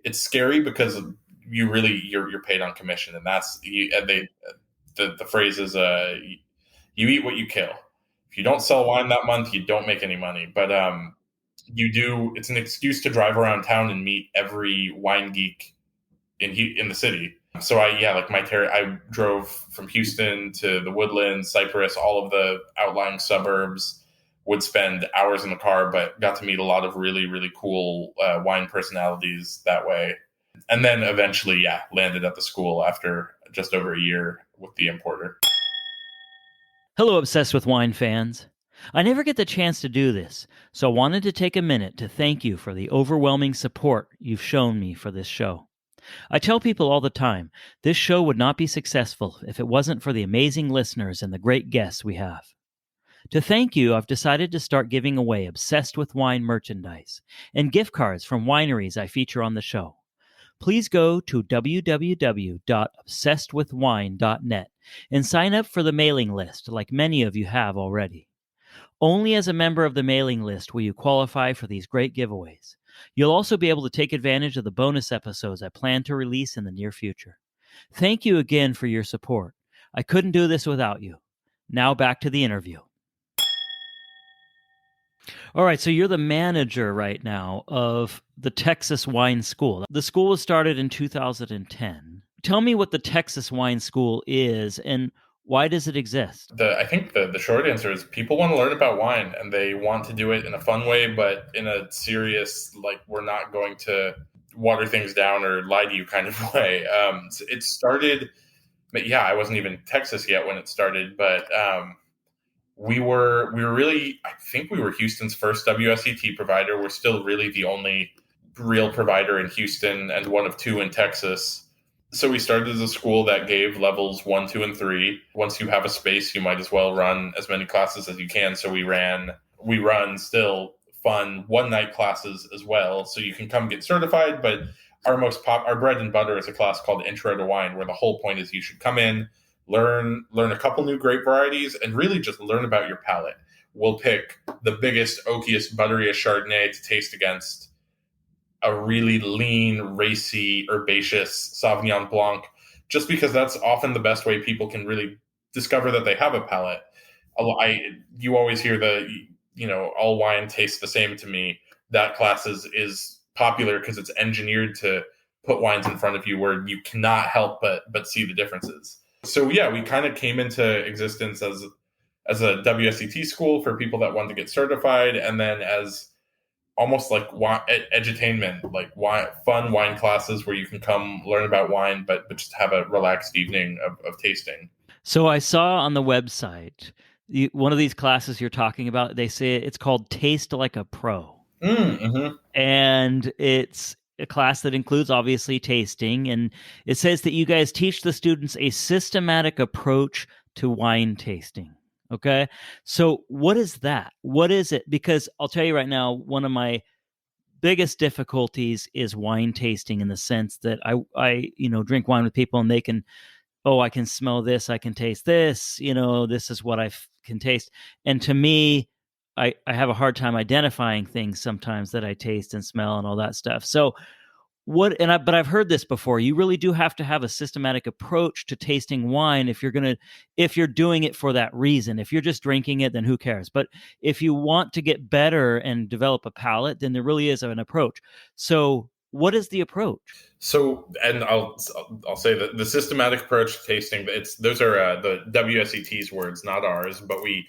It's scary because you're paid on commission, and the phrase is you eat what you kill. If you don't sell wine that month, you don't make any money. But you do. It's an excuse to drive around town and meet every wine geek in the city. So I drove from Houston to the Woodlands, Cypress, all of the outlying suburbs. Would spend hours in the car, but got to meet a lot of really, really cool wine personalities that way. And then eventually, landed at the school after just over a year with the importer. Hello, Obsessed with Wine fans. I never get the chance to do this, so I wanted to take a minute to thank you for the overwhelming support you've shown me for this show. I tell people all the time, this show would not be successful if it wasn't for the amazing listeners and the great guests we have. To thank you, I've decided to start giving away Obsessed with Wine merchandise and gift cards from wineries I feature on the show. Please go to www.obsessedwithwine.net and sign up for the mailing list like many of you have already. Only as a member of the mailing list will you qualify for these great giveaways. You'll also be able to take advantage of the bonus episodes I plan to release in the near future. Thank you again for your support. I couldn't do this without you. Now back to the interview. All right, so you're the manager right now of the Texas Wine School. The school was started in 2010. Tell me what the Texas Wine School is and why does it exist? I think the short answer is people want to learn about wine and they want to do it in a fun way, but in a serious, like, we're not going to water things down or lie to you kind of way. It started, I wasn't even in Texas yet when it started, but we were really, I think we were Houston's first WSET provider. We're still really the only real provider in Houston and one of two in Texas. So we started as a school that gave levels 1, 2, and 3. Once you have a space, you might as well run as many classes as you can. So we run still fun one-night classes as well. So you can come get certified, but our bread and butter is a class called Intro to Wine, where the whole point is you should come in, learn a couple new grape varieties, and really just learn about your palate. We'll pick the biggest, oakiest, butteriest Chardonnay to taste against a really lean, racy, herbaceous Sauvignon Blanc, just because that's often the best way people can really discover that they have a palate. You always hear all wine tastes the same to me. That class is popular because it's engineered to put wines in front of you where you cannot help but see the differences. So we kind of came into existence as a WSET school for people that wanted to get certified, and then as almost like edutainment, like fun wine classes where you can come learn about wine, but just have a relaxed evening of tasting. So I saw on the website one of these classes you're talking about. They say it's called Taste Like a Pro, Mm-hmm. and it's a class that includes obviously tasting. And it says that you guys teach the students a systematic approach to wine tasting. Okay, so what is that? What is it? Because I'll tell you right now, one of my biggest difficulties is wine tasting, in the sense that I drink wine with people and they can, oh, I can smell this, I can taste this, this is what can taste. And to me, I have a hard time identifying things sometimes that I taste and smell and all that stuff. So but I've heard this before. You really do have to have a systematic approach to tasting wine if you're doing it for that reason. If you're just drinking it, then who cares? But if you want to get better and develop a palate, then there really is an approach. So what is the approach? So, and I'll say that the systematic approach to tasting, those are the WSET's words, not ours, but we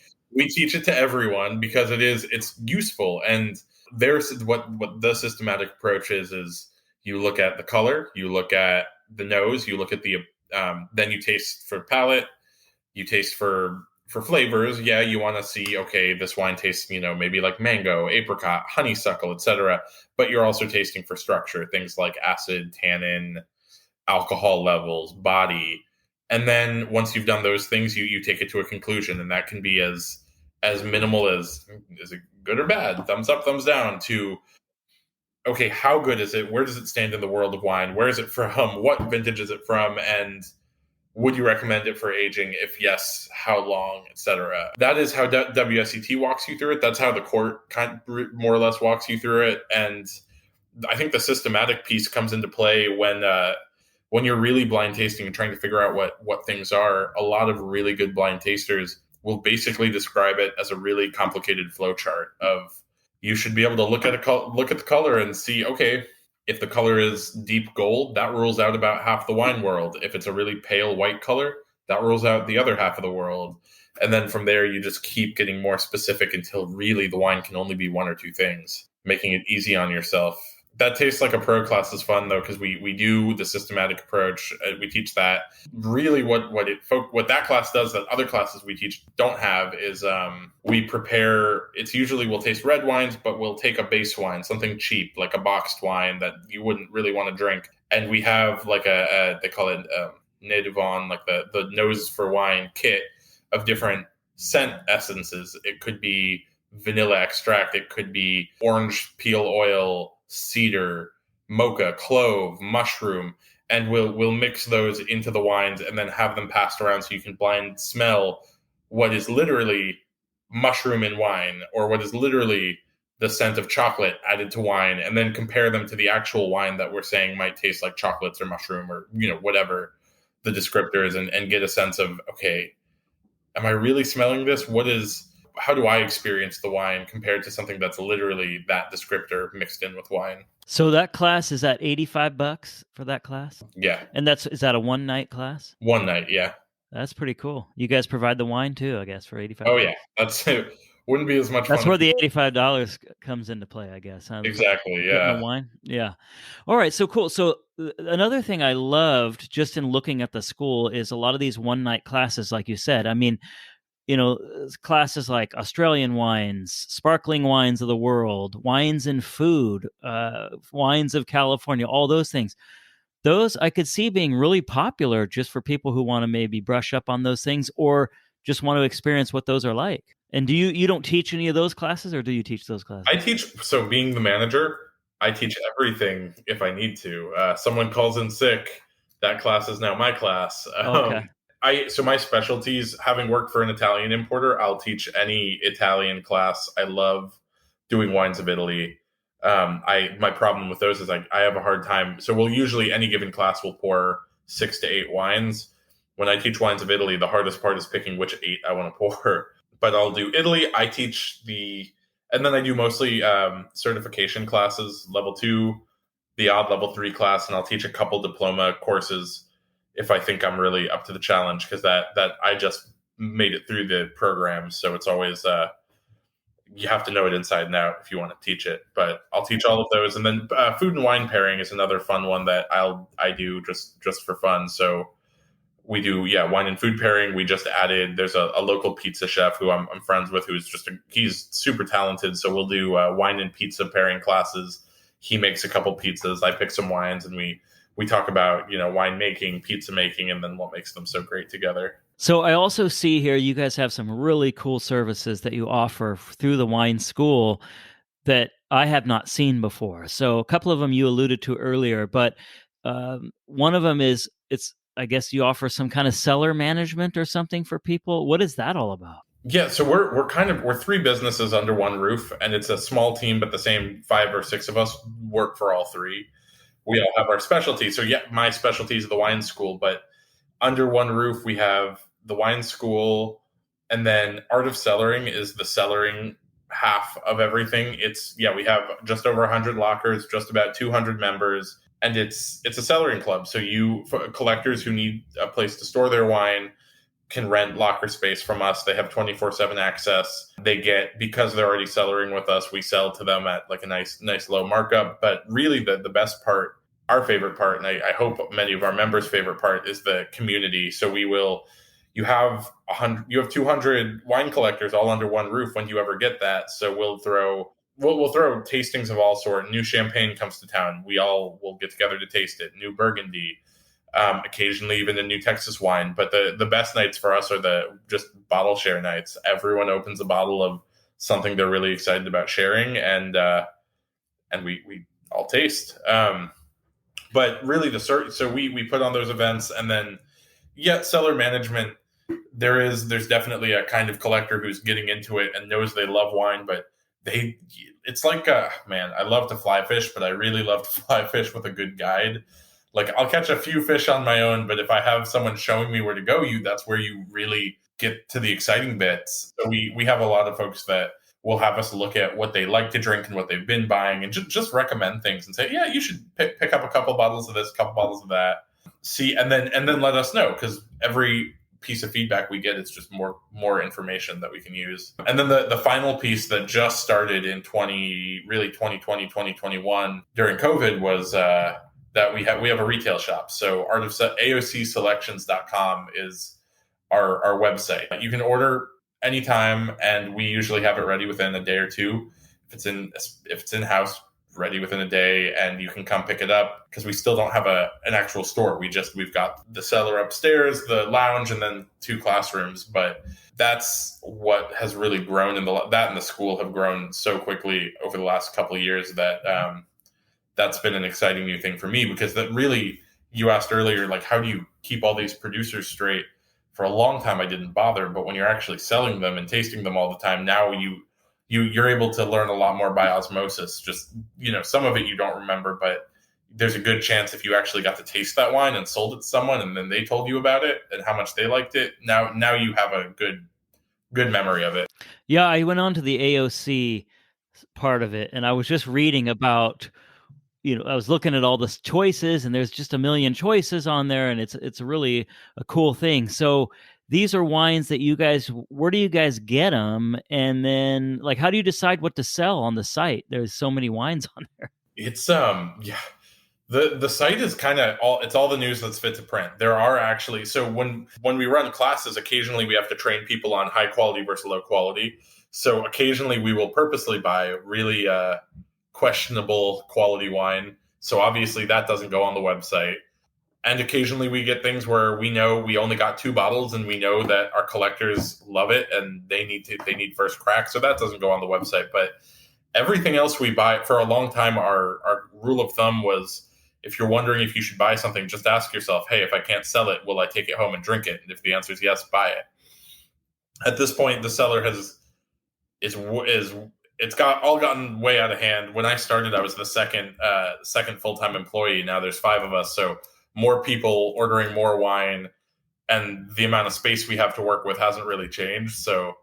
teach it to everyone because it's useful. And there's what the systematic approach is you look at the color, you look at the nose, you look at then you taste for palate, you taste for flavors. Yeah, you want to see, okay, this wine tastes, maybe like mango, apricot, honeysuckle, etc. But you're also tasting for structure, things like acid, tannin, alcohol levels, body. And then once you've done those things, you take it to a conclusion, and that can be as minimal as, is it good or bad, thumbs up, thumbs down, to, okay, how good is it? Where does it stand in the world of wine? Where is it from? What vintage is it from? And would you recommend it for aging? If yes, how long, etc.? That is how WSET walks you through it. That's how the court more or less walks you through it. And I think the systematic piece comes into play when you're really blind tasting and trying to figure out what things are. A lot of really good blind tasters will basically describe it as a really complicated flow chart of, you should be able to look at the color and see, okay, if the color is deep gold, that rules out about half the wine world. If it's a really pale white color, that rules out the other half of the world. And then from there, you just keep getting more specific until really the wine can only be one or two things, making it easy on yourself. That Tastes Like a Pro class is fun, though, because we do the systematic approach. We teach that. Really, what that class does that other classes we teach don't have is we prepare. It's usually we'll taste red wines, but we'll take a base wine, something cheap, like a boxed wine that you wouldn't really want to drink. And we have like they call it nez de vin, like the nose for wine kit of different scent essences. It could be vanilla extract. It could be orange peel oil, cedar, mocha, clove, mushroom, and we'll mix those into the wines and then have them passed around so you can blind smell what is literally mushroom in wine, or what is literally the scent of chocolate added to wine, and then compare them to the actual wine that we're saying might taste like chocolates or mushroom, or whatever the descriptor is, and get a sense of, okay, am I really smelling this? How do I experience the wine compared to something that's literally that descriptor mixed in with wine? So that class is at $85 for that class? Yeah. And is that a one night class? One night, yeah. That's pretty cool. You guys provide the wine too, I guess, for $85. Oh yeah, that's it. Wouldn't be as much. That's fun where the $85 comes into play, I guess. Huh? Exactly. Yeah. The wine. Yeah. All right. So cool. So another thing I loved just in looking at the school is a lot of these one night classes, like you said. I mean, classes like Australian wines, sparkling wines of the world, wines and food, wines of California, all those things. Those I could see being really popular just for people who want to maybe brush up on those things, or just want to experience what those are like. And you don't teach any of those classes, or do you teach those classes? I teach. So being the manager, I teach everything if I need to. Someone calls in sick, that class is now my class. Okay. So my specialties, having worked for an Italian importer, I'll teach any Italian class. I love doing wines of Italy. My problem with those is I have a hard time. So we'll usually, any given class will pour 6 to 8 wines. When I teach wines of Italy, the hardest part is picking which 8 I want to pour. But I'll do Italy. I teach and then I do mostly certification classes, level 2, the odd level 3 class, and I'll teach a couple diploma courses if I think I'm really up to the challenge, because that I just made it through the program. So it's always you have to know it inside and out if you want to teach it. But I'll teach all of those, and then food and wine pairing is another fun one that I do just for fun. So we do, wine and food pairing. We just added, there's a local pizza chef who I'm friends with, who's he's super talented. So we'll do wine and pizza pairing classes. He makes a couple pizzas, I pick some wines, and we talk about, wine making, pizza making, and then what makes them so great together. So I also see here you guys have some really cool services that you offer through the wine school that I have not seen before. So a couple of them you alluded to earlier, but one of them is, I guess you offer some kind of cellar management or something for people. What is that all about? Yeah, so we're three businesses under one roof, and it's a small team, but the same 5 or 6 of us work for all three. We all have our specialty. So my specialty is the wine school, but under one roof we have the wine school, and then Art of Cellaring is the cellaring half of everything. We have just over 100 lockers, just about 200 members, and it's a cellaring club. So for collectors who need a place to store their wine can rent locker space from us. They have 24/7 access. They get, because they're already cellaring with us, we sell to them at like a nice low markup. But really the best part, our favorite part, and I hope many of our members' favorite part, is the community. So you have 200 wine collectors all under one roof when you ever get that. So we'll throw tastings of all sorts. New champagne comes to town, we all will get together to taste it. New Burgundy, occasionally even a new Texas wine. But the best nights for us are the just bottle share nights. Everyone opens a bottle of something they're really excited about sharing, and we all taste. But really so we put on those events, and then cellar management. There's definitely a kind of collector who's getting into it and knows they love wine, but it's like, man, I love to fly fish, but I really love to fly fish with a good guide. Like, I'll catch a few fish on my own, but if I have someone showing me where to go, that's where you really get to the exciting bits. So we have a lot of folks that will have us look at what they like to drink and what they've been buying, and just recommend things and say, you should pick up a couple bottles of this, a couple bottles of that. See, and then let us know, because every piece of feedback we get, it's just more information that we can use. And then the final piece that just started in 2020, 2021 during COVID was that we have a retail shop. So AOCselections.com is our website. You can order anytime, and we usually have it ready within a day or two. If it's in house, ready within a day, and you can come pick it up, because we still don't have an actual store. We've got the cellar upstairs, the lounge, and then 2 classrooms. But that's what has really grown, and that and the school have grown so quickly over the last couple of years that that's been an exciting new thing for me. Because that really, you asked earlier, like, how do you keep all these producers straight? For a long time I didn't bother, but when you're actually selling them and tasting them all the time, now you're able to learn a lot more by osmosis. Just, some of it you don't remember, but there's a good chance if you actually got to taste that wine and sold it to someone, and then they told you about it and how much they liked it, now you have a good memory of it. Yeah, I went on to the AOC part of it, and I was just reading about, I was looking at all the choices, and there's just a million choices on there, and it's really a cool thing. So these are wines that where do you guys get them? And then, like, how do you decide what to sell on the site? There's so many wines on there. It's, the site is kind of it's all the news that's fit to print. There are actually, so when we run classes, occasionally we have to train people on high quality versus low quality. So occasionally we will purposely buy really questionable quality wine. So obviously that doesn't go on the website. And occasionally we get things where we know we only got 2 bottles, and we know that our collectors love it and they need first crack. So that doesn't go on the website. But everything else we buy, for a long time, our rule of thumb was, if you're wondering if you should buy something, just ask yourself, hey, if I can't sell it, will I take it home and drink it? And if the answer is yes, buy it. At this point, the cellar it's gotten way out of hand. When I started, I was the second full-time employee. Now there's 5 of us. So more people ordering more wine, and the amount of space we have to work with hasn't really changed. So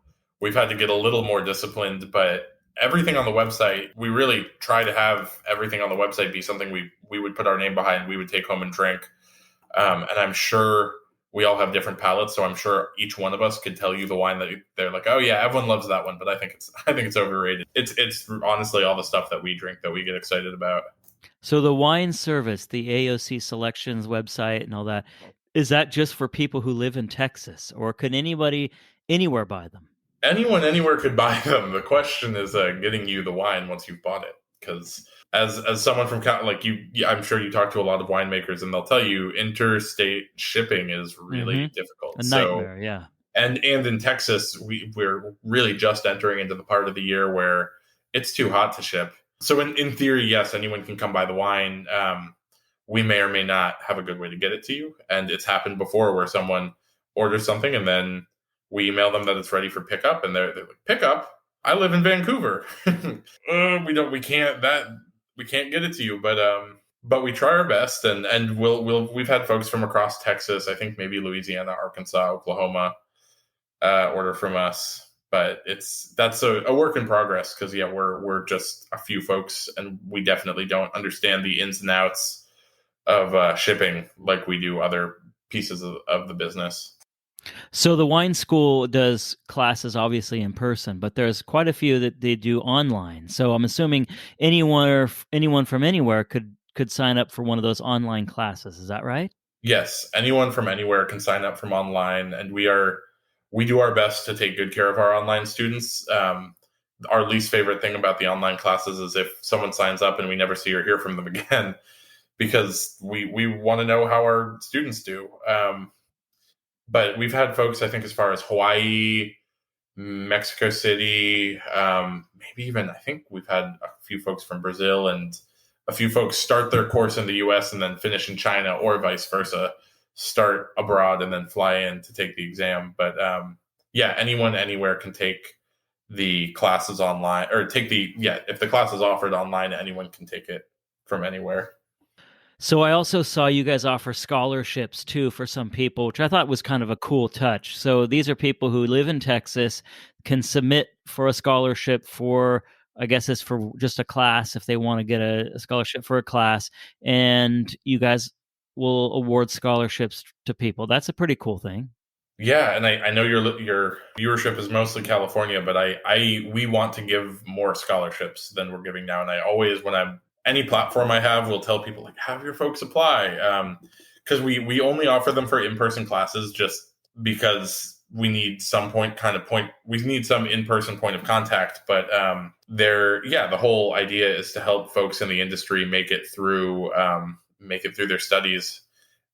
we've had to get a little more disciplined, but everything on the website, we really try to have everything on the website be something we would put our name behind, we would take home and drink. And I'm sure we all have different palates. So I'm sure each one of us could tell you the wine that they're like, oh yeah, everyone loves that one, but I think it's overrated. It's honestly all the stuff that we drink that we get excited about. So the wine service, the AOC Selections website and all that, is that just for people who live in Texas, or can anybody anywhere buy them? Anyone anywhere could buy them. The question is getting you the wine once you've bought it, because as someone from like you, I'm sure you talk to a lot of winemakers, and they'll tell you interstate shipping is really difficult. A nightmare, yeah. And in Texas, we're really just entering into the part of the year where it's too hot to ship. So in theory, yes, anyone can come buy the wine. We may or may not have a good way to get it to you, and it's happened before where someone orders something and then we email them that it's ready for pickup, and they're like, "Pickup? I live in Vancouver. We can't get it to you, but we try our best, and we've had folks from across Texas, I think maybe Louisiana, Arkansas, Oklahoma, order from us, but that's a work in progress because yeah, we're just a few folks, and we definitely don't understand the ins and outs of shipping like we do other pieces of the business. So the wine school does classes obviously in person, but there's quite a few that they do online. So I'm assuming anyone from anywhere could sign up for one of those online classes. Is that right? Yes, anyone from anywhere can sign up from online, and we do our best to take good care of our online students. Our least favorite thing about the online classes is if someone signs up and we never see or hear from them again, because we want to know how our students do. But we've had folks, I think, as far as Hawaii, Mexico City, maybe even, I think we've had a few folks from Brazil, and a few folks start their course in the US and then finish in China, or vice versa, start abroad and then fly in to take the exam. But yeah, anyone anywhere can take the classes online, or if the class is offered online, anyone can take it from anywhere. So I also saw you guys offer scholarships too for some people, which I thought was kind of a cool touch. So these are people who live in Texas, can submit for a scholarship for, I guess it's for just a class if they want to get a scholarship for a class, and you guys will award scholarships to people. That's a pretty cool thing. Yeah, and I know your viewership is mostly California, but we want to give more scholarships than we're giving now. And I always, when I'm any platform I have, will tell people like, have your folks apply, because we only offer them for in-person classes just because we need we need some in-person point of contact. But the whole idea is to help folks in the industry make it through their studies.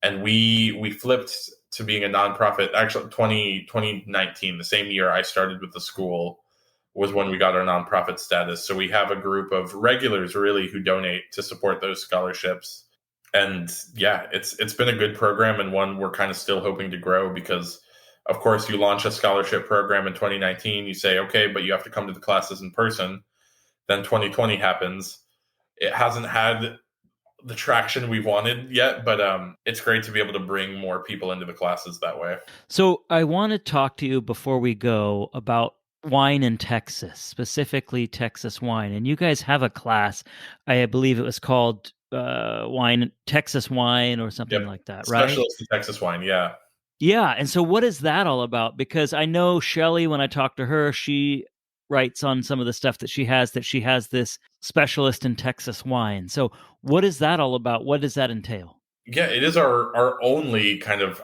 And we flipped to being a nonprofit. Actually, 2019, the same year I started with the school, was when we got our nonprofit status. So we have a group of regulars really who donate to support those scholarships. And yeah, it's been a good program, and one we're kind of still hoping to grow, because of course you launch a scholarship program in 2019, you say, okay, but you have to come to the classes in person. Then 2020 happens. It hasn't had the traction we've wanted yet, but it's great to be able to bring more people into the classes that way. So I want to talk to you before we go about wine in Texas, specifically Texas wine. And you guys have a class, I believe it was called Texas wine or something like that, right? Specialist in Texas wine, yeah. Yeah, and so what is that all about? Because I know Shelly, when I talked to her, she writes on some of the stuff that she has this specialist in Texas wine. So what is that all about? What does that entail? Yeah, it is our only kind of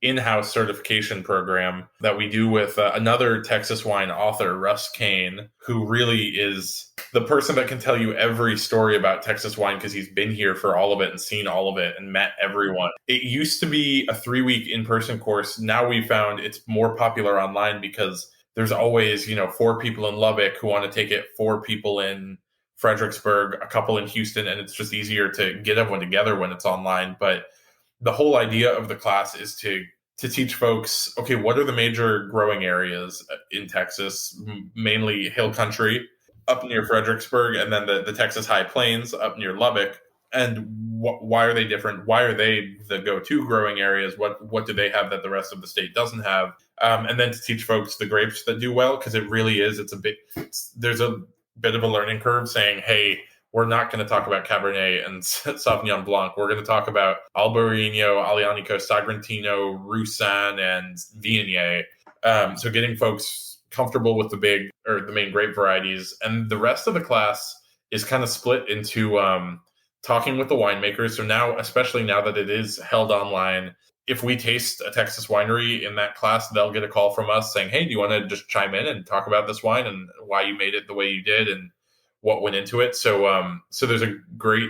in-house certification program that we do with another Texas wine author, Russ Kane, who really is the person that can tell you every story about Texas wine, because he's been here for all of it and seen all of it and met everyone. It used to be a 3-week in-person course. Now we found it's more popular online because there's always, 4 people in Lubbock who want to take it, 4 people in Fredericksburg, a couple in Houston, and it's just easier to get everyone together when it's online. But the whole idea of the class is to teach folks, okay, what are the major growing areas in Texas, mainly hill country up near Fredericksburg, and then the Texas High Plains up near Lubbock, and why are they different? Why are they the go-to growing areas? What do they have that the rest of the state doesn't have? And then to teach folks the grapes that do well, because it really is, there's a bit of a learning curve saying, hey, we're not going to talk about Cabernet and Sauvignon Blanc. We're going to talk about Albarino, Aglianico, Sagrantino, Roussanne, and Viognier. So getting folks comfortable with the main grape varieties. And the rest of the class is kind of split into talking with the winemakers. So now, especially now that it is held online, if we taste a Texas winery in that class, they'll get a call from us saying, hey, do you want to just chime in and talk about this wine and why you made it the way you did and what went into it? So there's a great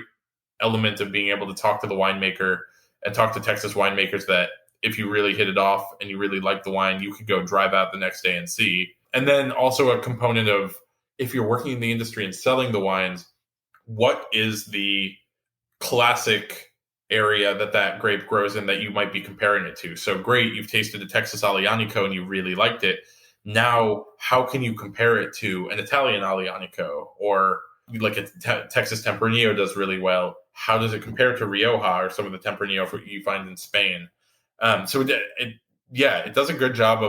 element of being able to talk to the winemaker and talk to Texas winemakers that if you really hit it off and you really like the wine, you could go drive out the next day and see. And then also a component of, if you're working in the industry and selling the wines, what is the classic area that grape grows in that you might be comparing it to? So great, you've tasted a Texas Aglianico and you really liked it. Now, how can you compare it to an Italian Aglianico, or like a Texas Tempranillo does really well? How does it compare to Rioja or some of the Tempranillo you find in Spain? So it does a good job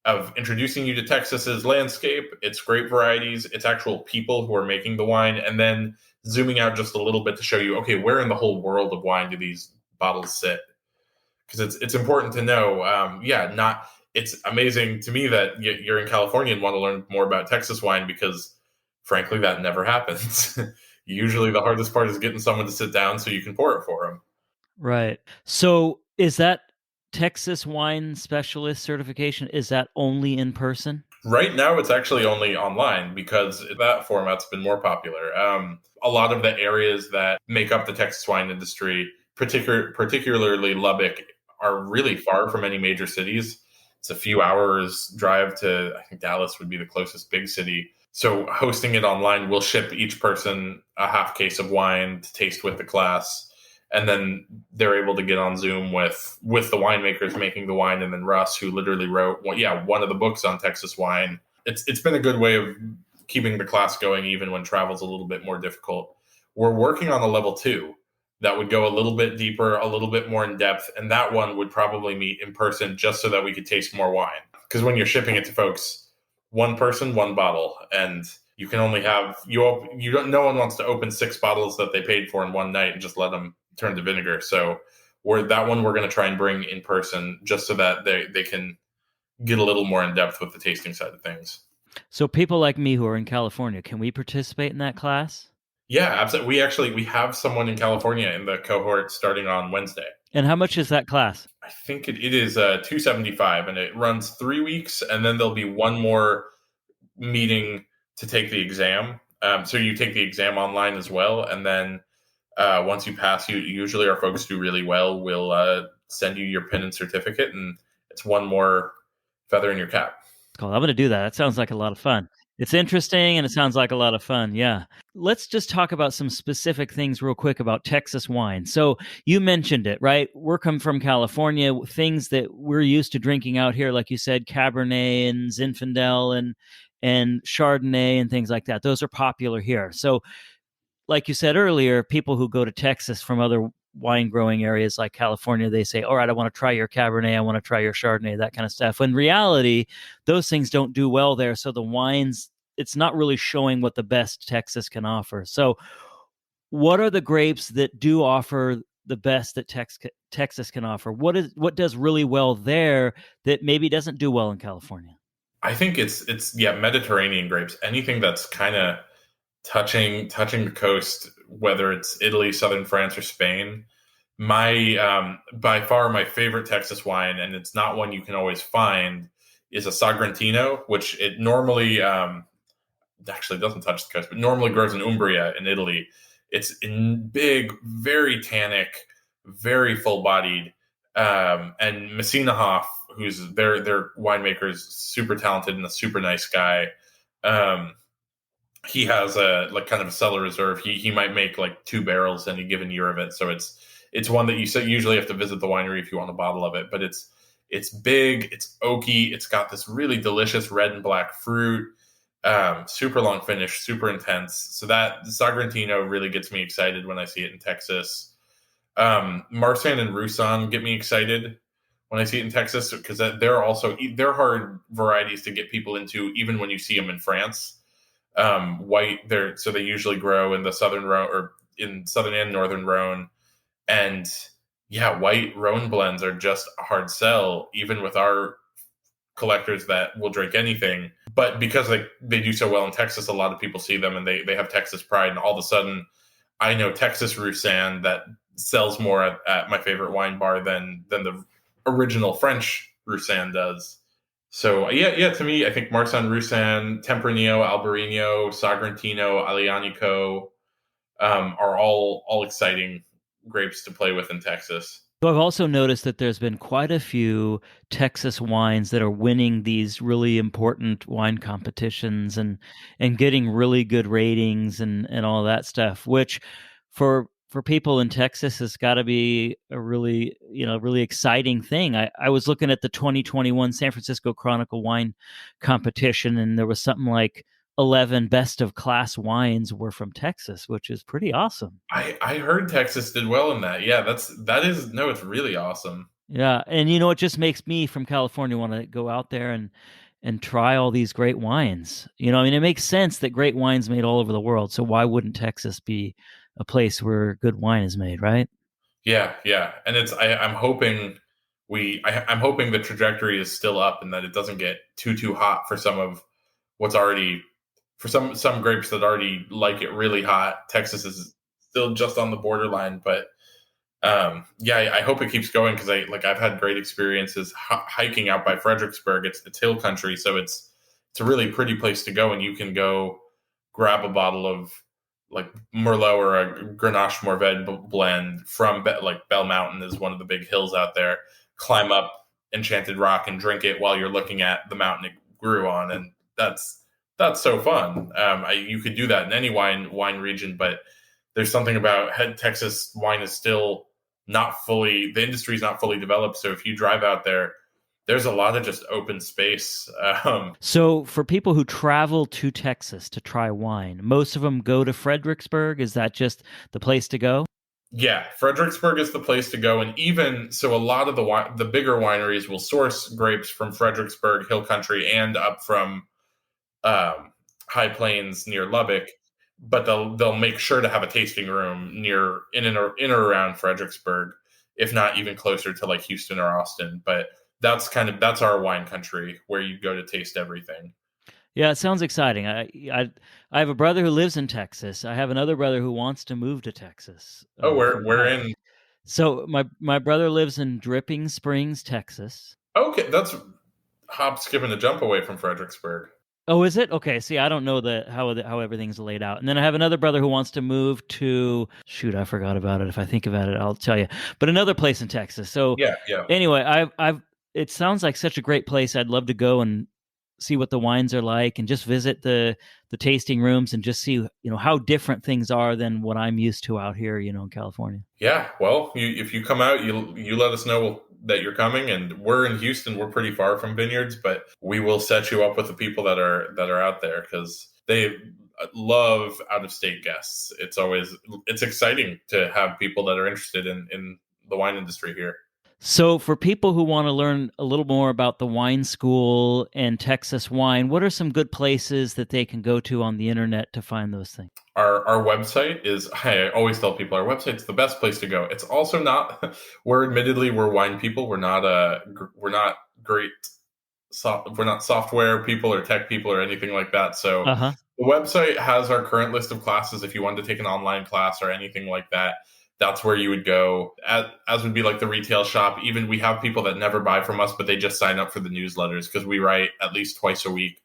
of introducing you to Texas's landscape, its grape varieties, its actual people who are making the wine, and then zooming out just a little bit to show you, okay, where in the whole world of wine do these bottles sit? Because it's important to know. It's amazing to me that you're in California and want to learn more about Texas wine, because frankly, that never happens. Usually the hardest part is getting someone to sit down so you can pour it for them. Right. So is that Texas wine specialist certification, is that only in person? Right now, it's actually only online because that format's been more popular. A lot of the areas that make up the Texas wine industry, particularly Lubbock, are really far from any major cities. It's a few hours drive to, I think Dallas would be the closest big city. So hosting it online, will ship each person a half case of wine to taste with the class. And then they're able to get on Zoom with the winemakers making the wine, and then Russ, who literally wrote one of the books on Texas wine. It's been a good way of keeping the class going, even when travel's a little bit more difficult. We're working on a level 2 that would go a little bit deeper, a little bit more in depth, and that one would probably meet in person just so that we could taste more wine. Because when you're shipping it to folks, one person, one bottle, and you can only have no one wants to open 6 bottles that they paid for in one night and just let them turn to vinegar. So we're going to try and bring in person just so that they can get a little more in depth with the tasting side of things. So people like me who are in California, can we participate in that class? Yeah, absolutely. We have someone in California in the cohort starting on Wednesday. And how much is that class? I think it is $275, and it runs 3 weeks, and then there'll be one more meeting to take the exam. So you take the exam online as well, and then once you pass, usually our folks do really well. We'll send you your pin and certificate, and it's one more feather in your cap. Cool. I'm going to do that. That sounds like a lot of fun. It's interesting, and it sounds like a lot of fun. Yeah. Let's just talk about some specific things real quick about Texas wine. So you mentioned it, right? We're coming from California, things that we're used to drinking out here, like you said, Cabernet and Zinfandel and Chardonnay and things like that. Those are popular here. So like you said earlier, people who go to Texas from other wine growing areas like California, they say, all right, I want to try your Cabernet, I want to try your Chardonnay, that kind of stuff. In reality, those things don't do well there. So the wines, it's not really showing what the best Texas can offer. So what are the grapes that do offer the best that Texas can offer? What does really well there that maybe doesn't do well in California? I think it's Mediterranean grapes. Anything that's kind of touching the coast, whether it's Italy, southern France, or Spain. My by far my favorite Texas wine, and it's not one you can always find, is a Sagrantino, which it normally actually doesn't touch the coast, but normally grows in Umbria in Italy. It's in big, very tannic, very full-bodied, and Messina Hoff, who's their winemaker, is super talented and a super nice guy. He has a kind of a cellar reserve. He might make like 2 barrels any given year of it. So it's one that you usually have to visit the winery if you want a bottle of it. But it's big, it's oaky, it's got this really delicious red and black fruit, super long finish, super intense. So that Sagrantino really gets me excited when I see it in Texas. Marsanne and Roussanne get me excited when I see it in Texas, because they're hard varieties to get people into, even when you see them in France. White, they usually grow in the southern Rhone, or in southern and northern Rhone. And yeah, white Rhone blends are just a hard sell, even with our collectors that will drink anything. But because they do so well in Texas, a lot of people see them and they have Texas pride. And all of a sudden, I know Texas Roussanne that sells more at my favorite wine bar than the original French Roussanne does. So yeah. To me, I think Marsanne Roussanne, Tempranillo, Albarino, Sagrantino, Aglianico are all exciting grapes to play with in Texas. So I've also noticed that there's been quite a few Texas wines that are winning these really important wine competitions and getting really good ratings and all that stuff, which for people in Texas has got to be a really, really exciting thing. I was looking at the 2021 San Francisco Chronicle wine competition, and there was something like 11 best of class wines were from Texas, which is pretty awesome. I heard Texas did well in that. Yeah, it's really awesome. Yeah, and it just makes me from California want to go out there and try all these great wines. I mean, it makes sense that great wine's made all over the world, so why wouldn't Texas be a place where good wine is made, right? Yeah, and I'm hoping I'm hoping the trajectory is still up and that it doesn't get too hot for some of what's already for some grapes that already like it really hot. Texas is still just on the borderline, but yeah, I hope it keeps going because I've had great experiences hiking out by Fredericksburg. It's hill country, so it's a really pretty place to go, and you can go grab a bottle of like Merlot or a Grenache Mourvèdre blend from Bell Mountain is one of the big hills out there. Climb up Enchanted Rock and drink it while you're looking at the mountain it grew on, and that's so fun. You could do that in any wine region, but there's something about Texas wine is still the industry is not fully developed. So if you drive out there, there's a lot of just open space. So for people who travel to Texas to try wine, most of them go to Fredericksburg. Is that just the place to go? Yeah, Fredericksburg is the place to go. And even so, a lot of the bigger wineries will source grapes from Fredericksburg, Hill Country, and up from High Plains near Lubbock. But they'll make sure to have a tasting room in or around Fredericksburg, if not even closer to like Houston or Austin. But that's our wine country where you go to taste everything. Yeah, it sounds exciting. I have a brother who lives in Texas. I have another brother who wants to move to Texas. Oh, we're in. So my brother lives in Dripping Springs, Texas. Okay, that's hop, skip, and a jump away from Fredericksburg. Oh, is it? Okay. See, I don't know how everything's laid out. And then I have another brother who wants to move to I forgot about it. If I think about it, I'll tell you. But another place in Texas. So Yeah. Anyway, I've it sounds like such a great place. I'd love to go and see what the wines are like and just visit the tasting rooms and just see, how different things are than what I'm used to out here, in California. Yeah. Well, if you come out, you let us know that you're coming, and we're in Houston. We're pretty far from vineyards, but we will set you up with the people that are out there because they love out of state guests. It's exciting to have people that are interested in the wine industry here. So for people who want to learn a little more about the wine school and Texas wine, what are some good places that they can go to on the internet to find those things? Our website is, I always tell people, our website's the best place to go. It's also not, we're wine people. We're not great, we're not software people or tech people or anything like that. So The website has our current list of classes. If you wanted to take an online class or anything like that, that's where you would go, as would be like the retail shop. Even we have people that never buy from us, but they just sign up for the newsletters because we write at least twice a week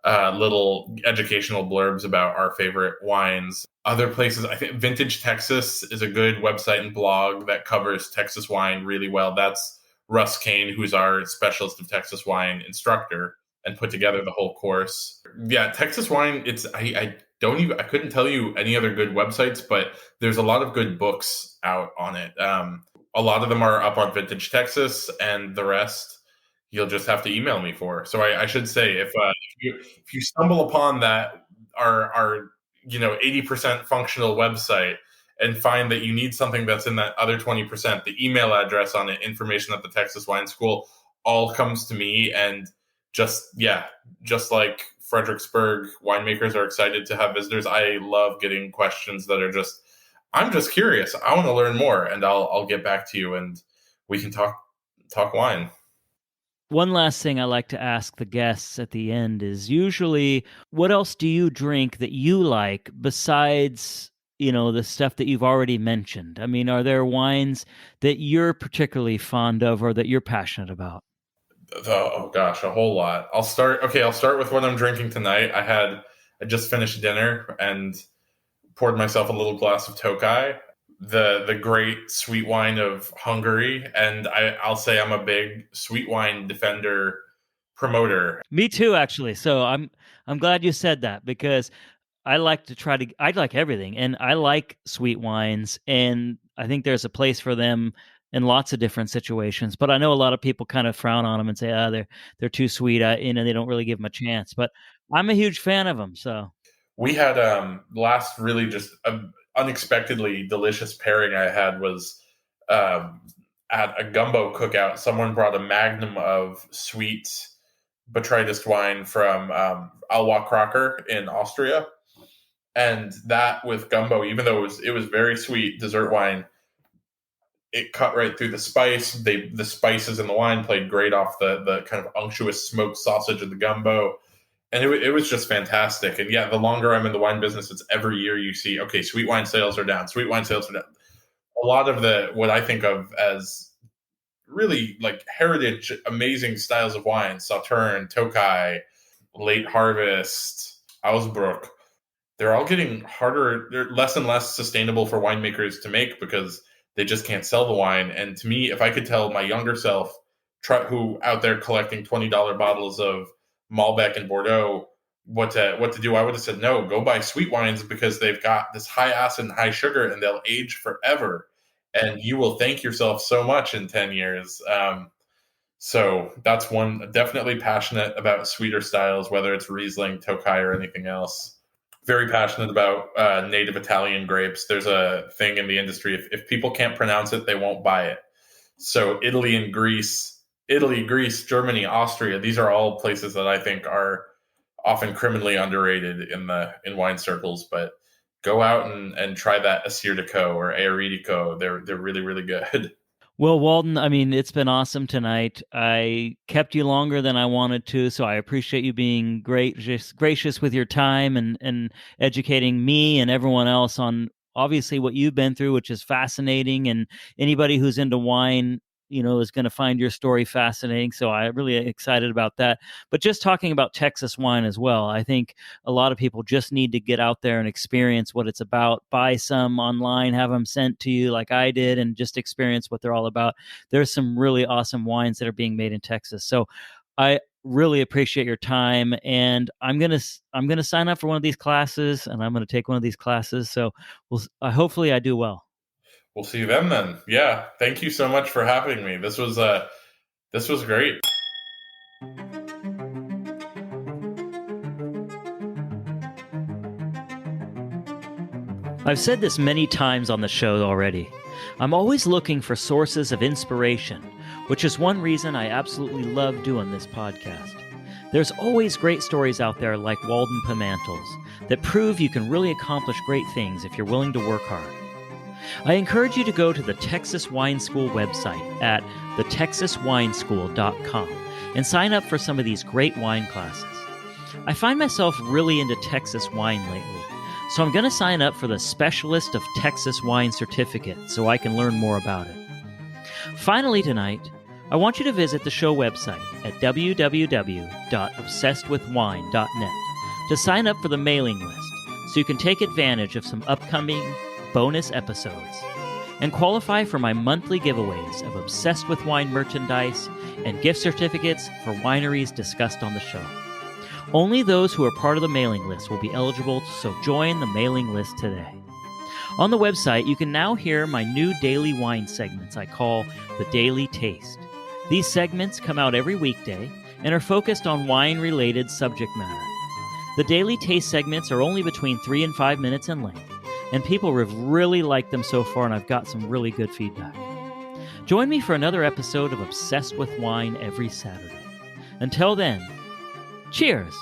little educational blurbs about our favorite wines. Other places, I think Vintage Texas is a good website and blog that covers Texas wine really well. That's Russ Kane, who's our specialist of Texas wine instructor and put together the whole course. Yeah, Texas wine, I couldn't tell you any other good websites, but there's a lot of good books out on it. A lot of them are up on Vintage Texas, and the rest you'll just have to email me for. So I should say, if you stumble upon that our 80% functional website and find that you need something that's in that other 20%, the email address on it, information at the Texas Wine School, all comes to me, and just like Fredericksburg, winemakers are excited to have visitors. I love getting questions that are just, I'm just curious. I want to learn more, and I'll get back to you, and we can talk wine. One last thing I like to ask the guests at the end is usually, what else do you drink that you like besides, the stuff that you've already mentioned? I mean, are there wines that you're particularly fond of or that you're passionate about? Oh gosh, a whole lot. I'll start with what I'm drinking tonight. I just finished dinner and poured myself a little glass of Tokaj, the great sweet wine of Hungary, and I'll say I'm a big sweet wine defender, promoter. Me too, actually. So I'm glad you said that, because I like everything, and I like sweet wines, and I think there's a place for them in lots of different situations. But I know a lot of people kind of frown on them and say, they're too sweet, they don't really give them a chance. But I'm a huge fan of them. So We had last really just unexpectedly delicious pairing I had was at a gumbo cookout. Someone brought a magnum of sweet botrytis wine from Alwa Crocker in Austria, and that with gumbo, even though it was very sweet dessert wine, it cut right through the spice. The spices in the wine played great off the kind of unctuous smoked sausage of the gumbo, and it was just fantastic. And yeah, the longer I'm in the wine business, it's every year you see, okay, sweet wine sales are down. Sweet wine sales are down. A lot of what I think of as really like heritage, amazing styles of wine, Sauterne, Tokaj, Late Harvest, Ausbruck, they're all getting harder. They're less and less sustainable for winemakers to make because they just can't sell the wine. And to me, if I could tell my younger self, who out there collecting $20 bottles of Malbec and Bordeaux, what to do, I would have said, no, go buy sweet wines because they've got this high acid and high sugar and they'll age forever. And you will thank yourself so much in 10 years. So that's one. Definitely passionate about sweeter styles, whether it's Riesling, Tokaj, or anything else. Very passionate about native Italian grapes. There's a thing in the industry, if people can't pronounce it, they won't buy it. So Italy, Greece, Germany, Austria, these are all places that I think are often criminally underrated in wine circles. But go out and try that Assyrtiko or Aeritico. They're really, really good. Well, Walden, I mean, it's been awesome tonight. I kept you longer than I wanted to, so I appreciate you being gracious with your time and educating me and everyone else on obviously what you've been through, which is fascinating. And anybody who's into wine, is going to find your story fascinating. So I'm really excited about that. But just talking about Texas wine as well, I think a lot of people just need to get out there and experience what it's about. Buy some online, have them sent to you like I did, and just experience what they're all about. There's some really awesome wines that are being made in Texas. So I really appreciate your time, and I'm gonna sign up for one of these classes, and I'm gonna take one of these classes. So hopefully I do well. We'll see you then. Yeah. Thank you so much for having me. This was great. I've said this many times on the show already. I'm always looking for sources of inspiration, which is one reason I absolutely love doing this podcast. There's always great stories out there like Walden Pemantle's that prove you can really accomplish great things if you're willing to work hard. I encourage you to go to the Texas Wine School website at thetexaswineschool.com and sign up for some of these great wine classes. I find myself really into Texas wine lately, so I'm going to sign up for the Specialist of Texas Wine Certificate so I can learn more about it. Finally tonight, I want you to visit the show website at www.obsessedwithwine.net to sign up for the mailing list so you can take advantage of some upcoming bonus episodes and qualify for my monthly giveaways of Obsessed with Wine merchandise and gift certificates for wineries discussed on the show. Only those who are part of the mailing list will be eligible, so join the mailing list today. On the website, you can now hear my new daily wine segments I call the Daily Taste. These segments come out every weekday and are focused on wine-related subject matter. The Daily Taste segments are only between 3 and 5 minutes in length, and people have really liked them so far, and I've got some really good feedback. Join me for another episode of Obsessed with Wine every Saturday. Until then, Cheers!